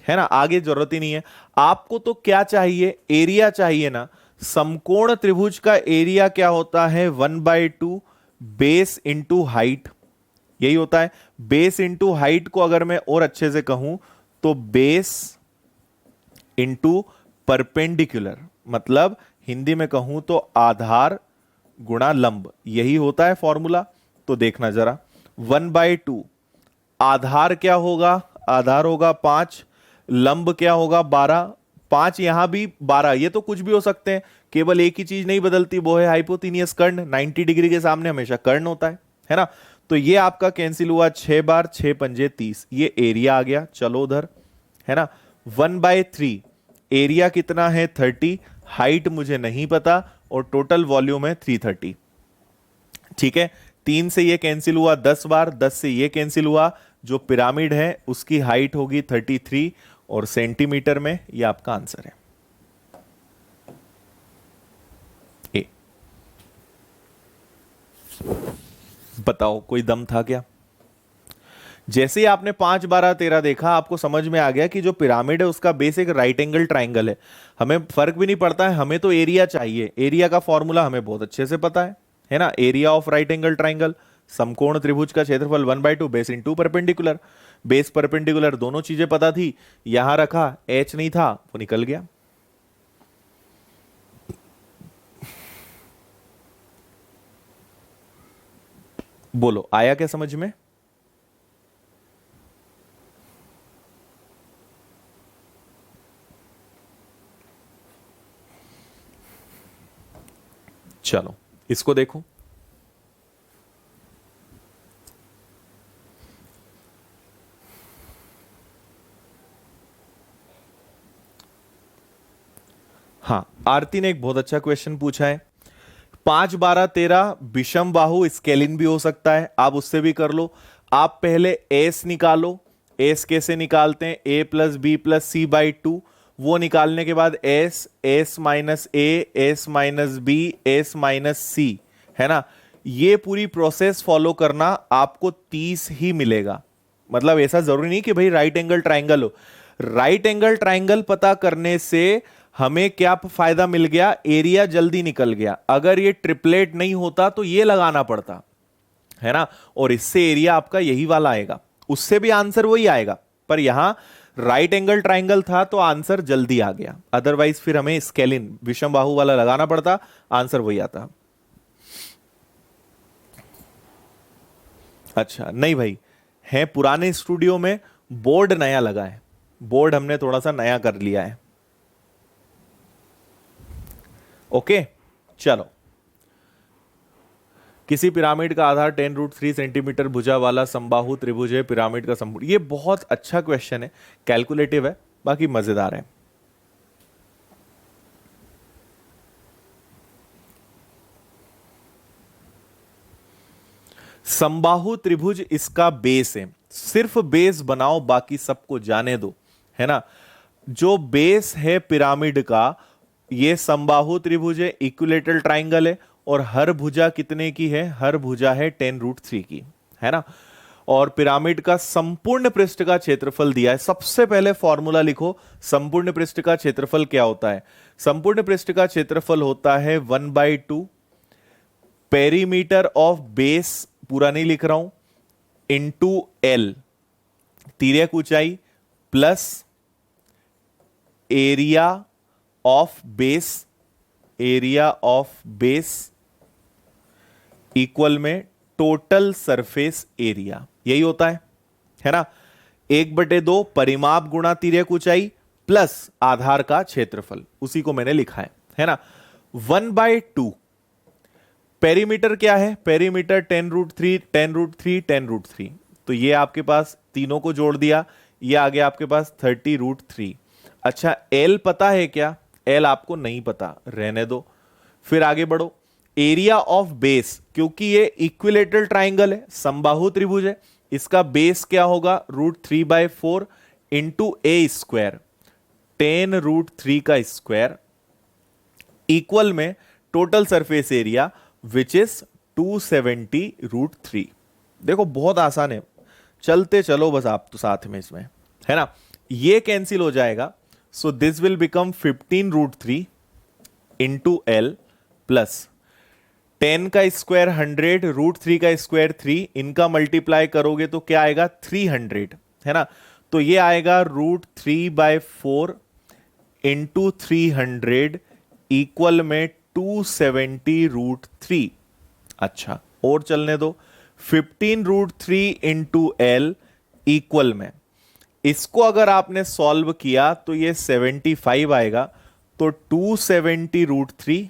है ना। आगे जरूरत ही नहीं है आपको, तो क्या चाहिए, एरिया चाहिए ना। समकोण त्रिभुज का एरिया क्या होता है, 1/2 बेस इंटू हाइट, यही होता है। बेस इंटू हाइट को अगर मैं और अच्छे से कहूं तो बेस इंटू परपेंडिकुलर, मतलब हिंदी में कहूं तो आधार गुणा लंब, यही होता है फॉर्मूला। तो देखना जरा, 1/2 आधार क्या होगा, आधार होगा 5, लंब क्या होगा 12, 5 यहां भी 12, ये तो कुछ भी हो सकते हैं, केवल एक ही चीज नहीं बदलती, वो है हाइपोथिनियस कर्ण। 90 डिग्री के सामने हमेशा कर्ण होता है ना। तो ये आपका कैंसिल हुआ 6 बार, 6 पंजे 30, ये एरिया आ गया। चलो उधर, है ना। 1/3 एरिया कितना है 30, हाइट मुझे नहीं पता, और टोटल वॉल्यूम है 330। ठीक है, 3 से ये कैंसिल हुआ 10 बार, 10 से ये कैंसिल हुआ। जो पिरामिड है उसकी हाइट होगी 33, और सेंटीमीटर में ये आपका आंसर है ए। बताओ कोई दम था क्या? जैसे ही आपने 5 12 13 देखा, आपको समझ में आ गया कि जो पिरामिड है उसका बेस एक राइट एंगल ट्राइंगल है। हमें फर्क भी नहीं पड़ता है, हमें तो एरिया चाहिए। एरिया का फॉर्मूला हमें बहुत अच्छे से पता है ना। Area of right angle triangle, समकोण त्रिभुज का क्षेत्रफल 1/2 base into perpendicular. Base perpendicular दोनों चीजें पता थी, यहां रखा, एच नहीं था वो निकल गया। बोलो आया क्या समझ में? चलो इसको देखो। हाँ, आरती ने एक बहुत अच्छा क्वेश्चन पूछा है। 5 12 13 विषम बाहु स्केलिन भी हो सकता है, आप उससे भी कर लो। आप पहले एस निकालो। एस कैसे निकालते हैं, A plus B plus C by 2। वो निकालने के बाद S, S minus A, S minus B, S minus C, है ना। ये पूरी प्रोसेस फॉलो करना, आपको 30 ही मिलेगा। मतलब ऐसा जरूरी नहीं कि भाई राइट एंगल ट्राइंगल हो। राइट एंगल ट्राइंगल पता करने से हमें क्या फायदा मिल गया, एरिया जल्दी निकल गया। अगर ये ट्रिपलेट नहीं होता तो ये लगाना पड़ता, है ना। और इससे एरिया आपका यही वाला आएगा, उससे भी आंसर वही आएगा, पर यहां राइट एंगल ट्राइंगल था तो आंसर जल्दी आ गया। अदरवाइज फिर हमें स्केलिन विषम बाहु वाला लगाना पड़ता, आंसर वही आता। अच्छा नहीं भाई, है पुराने स्टूडियो में, बोर्ड नया लगा है, बोर्ड हमने थोड़ा सा नया कर लिया है। ओके चलो, किसी पिरामिड का आधार 10√3 सेंटीमीटर भुजा वाला समबाहु त्रिभुज है, पिरामिड का संपूर्ण। ये बहुत अच्छा क्वेश्चन है, कैलकुलेटिव है, बाकी मजेदार है। समबाहु त्रिभुज इसका बेस है, सिर्फ बेस बनाओ, बाकी सबको जाने दो, है ना। जो बेस है पिरामिड का, ये समबाहु त्रिभुज है, इक्विलेटरल ट्राइंगल है, और हर भुजा कितने की है, हर भुजा है 10√3 की, है ना। और पिरामिड का संपूर्ण पृष्ठ का क्षेत्रफल दिया है। सबसे पहले फॉर्मूला लिखो, संपूर्ण पृष्ठ का क्षेत्रफल क्या होता है। संपूर्ण पृष्ठ का क्षेत्रफल होता है 1/2 पेरीमीटर ऑफ बेस, पूरा नहीं लिख रहा हूं, इंटू एल तिर्यक ऊंचाई, plus area of base, area of base equal में टोटल सरफेस एरिया, यही होता है ना। 1/2 परिमाप गुणा तिर्यक ऊंचाई प्लस आधार का क्षेत्रफल, उसी को मैंने लिखा है ना। 1/2 पेरीमीटर क्या है, पेरीमीटर 10√3 10√3 10√3, तो ये आपके पास तीनों को जोड़ दिया, ये आ गया आपके पास 30√3। अच्छा एल पता है क्या, एल आपको नहीं पता, रहने दो। फिर आगे बढ़ो, एरिया ऑफ बेस, क्योंकि ये इक्विलेटरल ट्राइंगल है, समबाहु त्रिभुज है, इसका बेस क्या होगा, √3/4 इंटू ए स्क्वायर, 10√3 का स्क्वायर इक्वल में total surface area which is 270√3। देखो बहुत आसान है, चलते चलो बस आप तो साथ में इसमें, है ना। ये कैंसिल हो जाएगा, so this will become 15√3 into L plus 10 का स्क्वायर 100, √3 का स्क्वायर 3, इनका मल्टीप्लाई करोगे तो क्या आएगा 300, है ना। तो ये आएगा √3/4 इंटू 300 इक्वल में 270√3। अच्छा, और चलने दो। 15√3 इंटू एल इक्वल में, इसको अगर आपने सॉल्व किया तो ये 75 आएगा। तो 270√3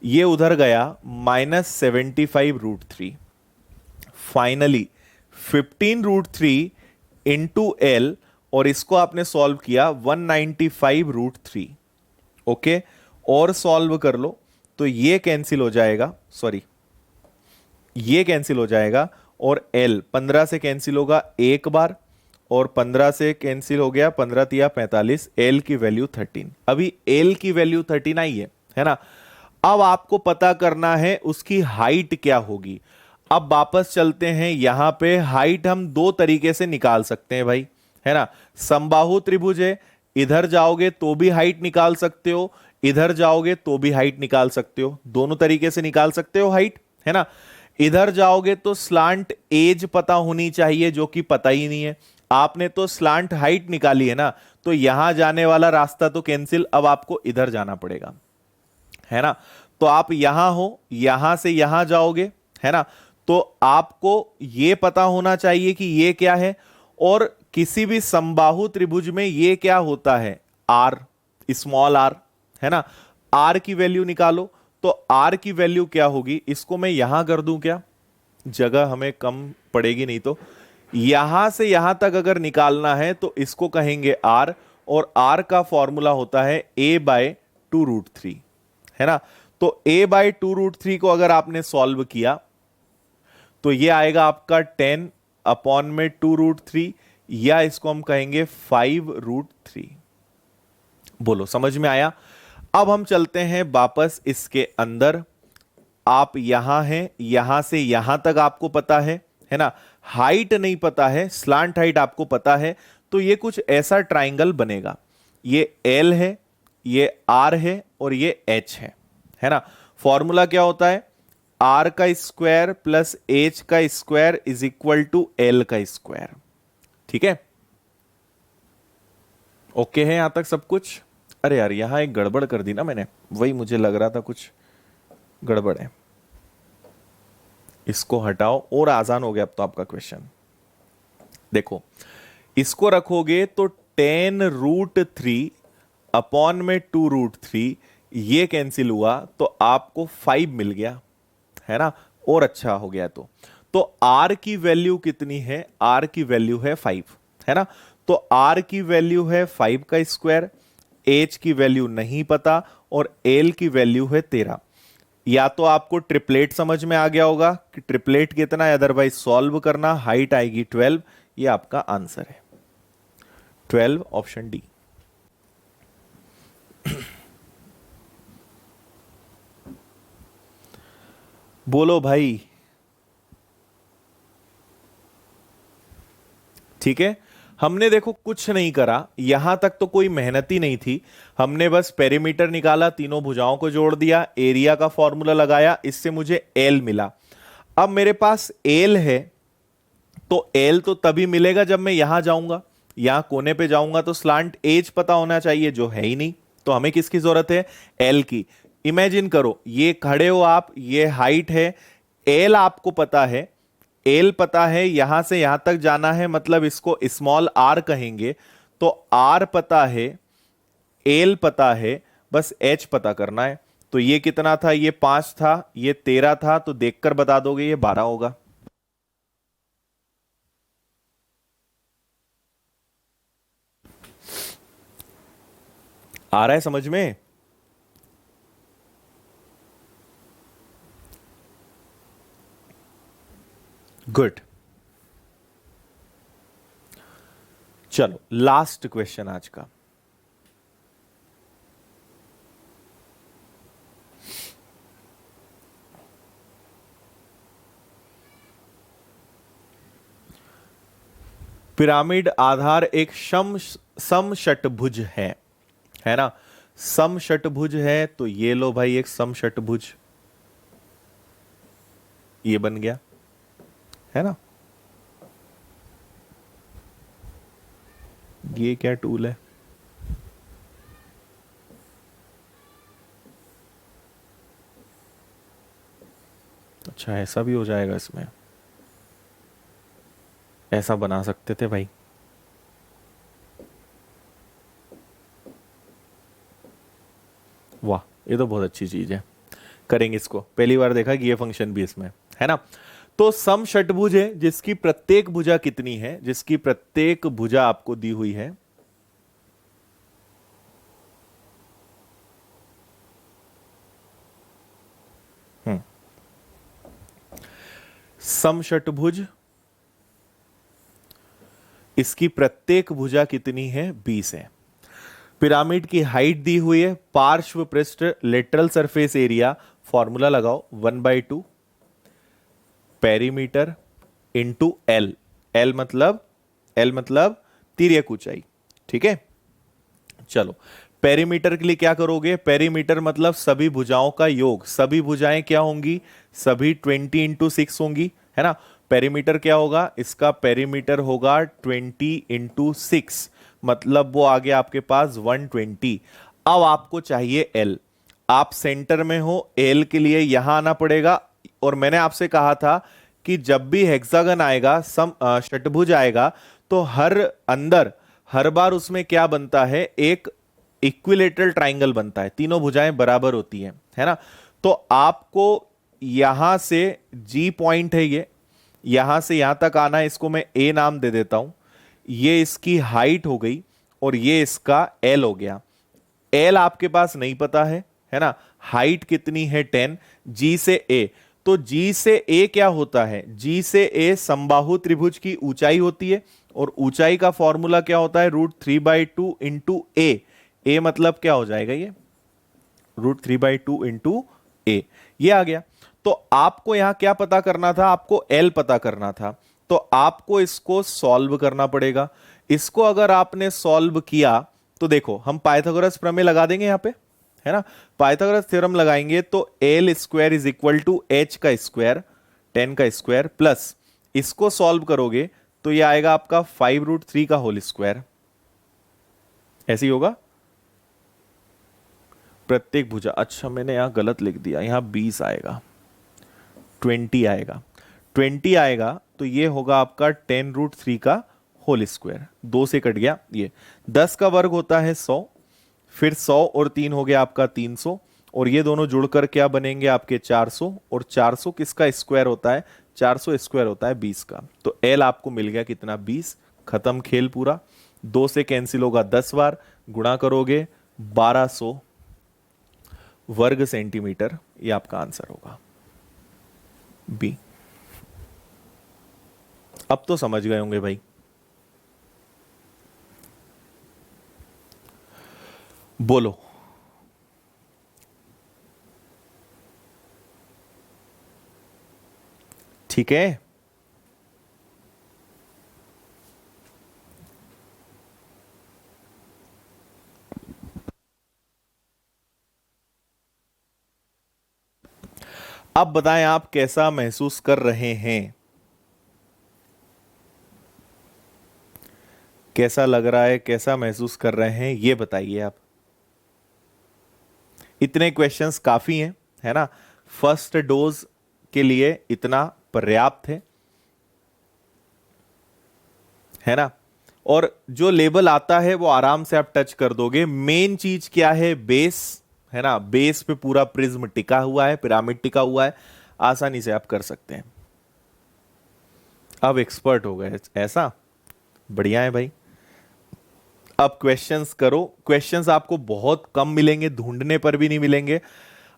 ये उधर गया -75√3। फाइनली 15√3 इंटू एल, और इसको आपने सॉल्व किया 195√3। ओके, और सॉल्व कर लो तो ये कैंसिल हो जाएगा, सॉरी ये कैंसिल हो जाएगा, और एल 15 से कैंसिल होगा एक बार, और 15 से कैंसिल हो गया, 15 तिया 45, एल की वैल्यू 13। अभी एल की वैल्यू 13 आई है ना। अब आपको पता करना है उसकी हाइट क्या होगी। अब वापस चलते हैं, यहां पे हाइट हम दो तरीके से निकाल सकते हैं भाई, है ना। समबाहु त्रिभुज है, इधर जाओगे तो भी हाइट निकाल सकते हो, इधर जाओगे तो भी हाइट निकाल सकते हो, दोनों तरीके से निकाल सकते हो हाइट, है ना। इधर जाओगे तो स्लांट एज पता होनी चाहिए, जो कि पता ही नहीं है। आपने तो स्लांट हाइट निकाली है ना, तो यहां जाने वाला रास्ता तो कैंसिल, अब आपको इधर जाना पड़ेगा, है ना। तो आप यहां हो, यहां से यहां जाओगे, है ना। तो आपको यह पता होना चाहिए कि यह क्या है, और किसी भी समबाहु त्रिभुज में यह क्या होता है, आर, स्मॉल आर, है ना। आर की वैल्यू निकालो, तो आर की वैल्यू क्या होगी, इसको मैं यहां कर दूं क्या, जगह हमें कम पड़ेगी, नहीं तो यहां से यहां तक अगर निकालना है तो इसको कहेंगे आर, और आर का फॉर्मूला होता है a/2√3, है ना। तो a/2√3 को अगर आपने सॉल्व किया तो ये आएगा आपका 10/2√3, या इसको हम कहेंगे 5√3। बोलो समझ में आया। अब हम चलते हैं वापस इसके अंदर। आप यहां हैं, यहां से यहां तक आपको पता है ना। हाइट नहीं पता है, स्लांट हाइट आपको पता है, तो ये कुछ ऐसा ट्राइंगल बनेगा। ये एल है, ये आर है, और ये एच है ना। फॉर्मूला क्या होता है, आर का स्क्वायर प्लस एच का square is equal to L का स्क्वायर। ठीक है, ओके है यहां तक सब कुछ। अरे यार, यहां एक गड़बड़ कर दी ना मैंने, वही मुझे लग रहा था कुछ गड़बड़ है। इसको हटाओ, और आसान हो गया अब तो आपका क्वेश्चन। देखो, इसको रखोगे तो 10√3 अपॉन में 2√3, ये कैंसिल हुआ तो आपको 5 मिल गया, है ना। और अच्छा हो गया। तो आर की वैल्यू कितनी है, आर की वैल्यू है 5, है ना। तो आर की वैल्यू है 5 का स्क्वायर, एच की वैल्यू नहीं पता, और एल की वैल्यू है 13। या तो आपको ट्रिपलेट समझ में आ गया होगा कि ट्रिपलेट कितना है, अदरवाइज सॉल्व करना, हाइट आएगी 12। ये आपका आंसर है 12, ऑप्शन डी। बोलो भाई, ठीक है। हमने देखो कुछ नहीं करा, यहां तक तो कोई मेहनत ही नहीं थी। हमने बस पेरीमीटर निकाला, तीनों भुजाओं को जोड़ दिया, एरिया का फॉर्मूला लगाया, इससे मुझे एल मिला। अब मेरे पास एल है, तो एल तो तभी मिलेगा जब मैं यहां जाऊंगा, यहां कोने पे जाऊंगा, तो स्लांट एज पता होना चाहिए, जो है ही नहीं। तो हमें किसकी जरूरत है, एल की। इमेजिन करो, ये खड़े हो आप, ये हाइट है, एल आपको पता है, एल पता है, यहां से यहां तक जाना है, मतलब इसको स्मॉल आर कहेंगे। तो आर पता है, एल पता है, बस एच पता करना है। तो ये कितना था, ये 5 था, ये 13 था, तो देखकर बता दोगे ये 12 होगा। आ रहा है समझ में। गुड, चलो लास्ट क्वेश्चन आज का। पिरामिड आधार एक समषटभुज है ना। समषटभुज है, तो ये लो भाई एक समषटभुज, ये बन गया, है ना। ये क्या टूल है? अच्छा, ऐसा भी हो जाएगा इसमें, ऐसा बना सकते थे भाई। वाह, ये तो बहुत अच्छी चीज है, करेंगे इसको। पहली बार देखा कि ये फंक्शन भी इसमें है ना। तो सम षटभुज है जिसकी प्रत्येक भुजा कितनी है, जिसकी प्रत्येक भुजा आपको दी हुई है सम षटभुज, इसकी प्रत्येक भुजा कितनी है? 20 है। पिरामिड की हाइट दी हुई है, पार्श्व पृष्ठ लेटरल सरफेस एरिया, फॉर्मूला लगाओ 1/2 पेरीमीटर इंटू एल। एल मतलब तिर्यक ऊंचाई, ठीक है। चलो, पेरीमीटर के लिए क्या करोगे? पेरीमीटर मतलब सभी भुजाओं का योग। सभी भुजाएं क्या होंगी? सभी 20 × 6 होंगी, है ना। पेरीमीटर क्या होगा? इसका पेरीमीटर होगा 20 × 6, मतलब वो आ गया आपके पास 120। अब आपको चाहिए एल। आप सेंटर में हो, एल के लिए यहां आना पड़ेगा। और मैंने आपसे कहा था कि जब भी हेक्सागन आएगा, षटभुज आएगा, तो हर बार उसमें क्या बनता है? एक इक्विलेटरल ट्राइंगल बनता है, तीनों भुजाएं बराबर होती हैं, है ना। तो आपको यहां से जी पॉइंट है ये, यहां से यहां तक आना है, इसको मैं ए नाम दे देता हूं। ये इसकी हाइट हो गई और ये इसका एल हो गया। एल आपके पास नहीं पता है ना। हाइट कितनी है? 10। जी से ए, तो जी से ए क्या होता है? जी से ए समबाहु त्रिभुज की ऊंचाई होती है, और ऊंचाई का फॉर्मूला क्या होता है? √3/2 इंटू ए। ए मतलब क्या हो जाएगा? ये √3/2 इंटू ए, ये आ गया। तो आपको यहां क्या पता करना था? आपको एल पता करना था। तो आपको इसको सॉल्व करना पड़ेगा। इसको अगर आपने सॉल्व किया तो देखो, हम पाइथागोरस प्रमेय लगा देंगे यहां पे, है ना। पाइथागोरस थ्योरम लगाएंगे तो L square is equal to H का स्क्वायर, 10 का स्क्वायर, प्लस इसको सॉल्व करोगे तो ये आएगा आपका 5√3 का होल स्क्वायर। ऐसे ही होगा प्रत्येक भुजा। अच्छा, मैंने यहां गलत लिख दिया, यहां 20 आएगा, 20 आएगा। 20 आएगा तो ये होगा आपका 10√3 का होल स्क्वायर। 2 से कट गया ये। 10 का वर्ग होता है 100, फिर 100 और 3 हो गया आपका 300, और ये दोनों जुड़कर क्या बनेंगे? आपके 400। और 400 किसका स्क्वायर होता है? 400 स्क्वायर होता है 20 का। तो एल आपको मिल गया कितना? 20। खत्म खेल पूरा। 2 से कैंसिल होगा 10 बार, गुणा करोगे 1200 वर्ग सेंटीमीटर। ये आपका आंसर होगा बी। अब तो समझ गए होंगे भाई। बोलो। ठीक है, अब बताएं आप कैसा महसूस कर रहे हैं? कैसा लग रहा है, कैसा महसूस कर रहे हैं, ये बताइए आप। इतने क्वेश्चंस काफी हैं, है ना। फर्स्ट डोज के लिए इतना पर्याप्त है ना। और जो लेवल आता है वो आराम से आप टच कर दोगे। मेन चीज क्या है? बेस, है ना। बेस पे पूरा प्रिज्म टिका हुआ है, पिरामिड टिका हुआ है, आसानी से आप कर सकते हैं। अब एक्सपर्ट हो गए, ऐसा बढ़िया है भाई। अब क्वेश्चंस करो। क्वेश्चंस आपको बहुत कम मिलेंगे, ढूंढने पर भी नहीं मिलेंगे।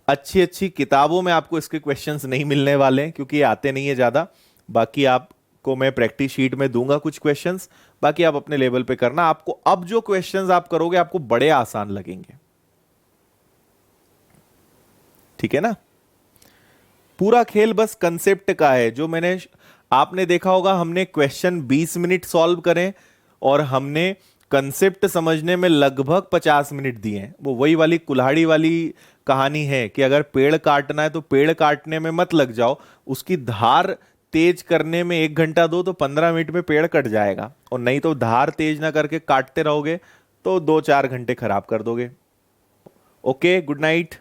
अच्छी अच्छी किताबों में आपको इसके क्वेश्चंस नहीं मिलने वाले हैं, क्योंकि ये आते नहीं है ज्यादा। बाकी आपको मैं प्रैक्टिस शीट में दूंगा कुछ क्वेश्चंस, बाकी आप अपने लेवल पे करना। आपको अब जो क्वेश्चंस आप करोगे आपको बड़े आसान लगेंगे, ठीक है ना। पूरा खेल बस कंसेप्ट का है। जो मैंने, आपने देखा होगा, हमने क्वेश्चन 20 मिनट सॉल्व करें और हमने कंसेप्ट समझने में लगभग 50 मिनट दिए हैं। वो वही वाली कुल्हाड़ी वाली कहानी है कि अगर पेड़ काटना है तो पेड़ काटने में मत लग जाओ, उसकी धार तेज करने में 1 घंटा दो तो 15 मिनट में पेड़ कट जाएगा, और नहीं तो धार तेज ना करके काटते रहोगे तो 2-4 घंटे खराब कर दोगे। Okay, good night.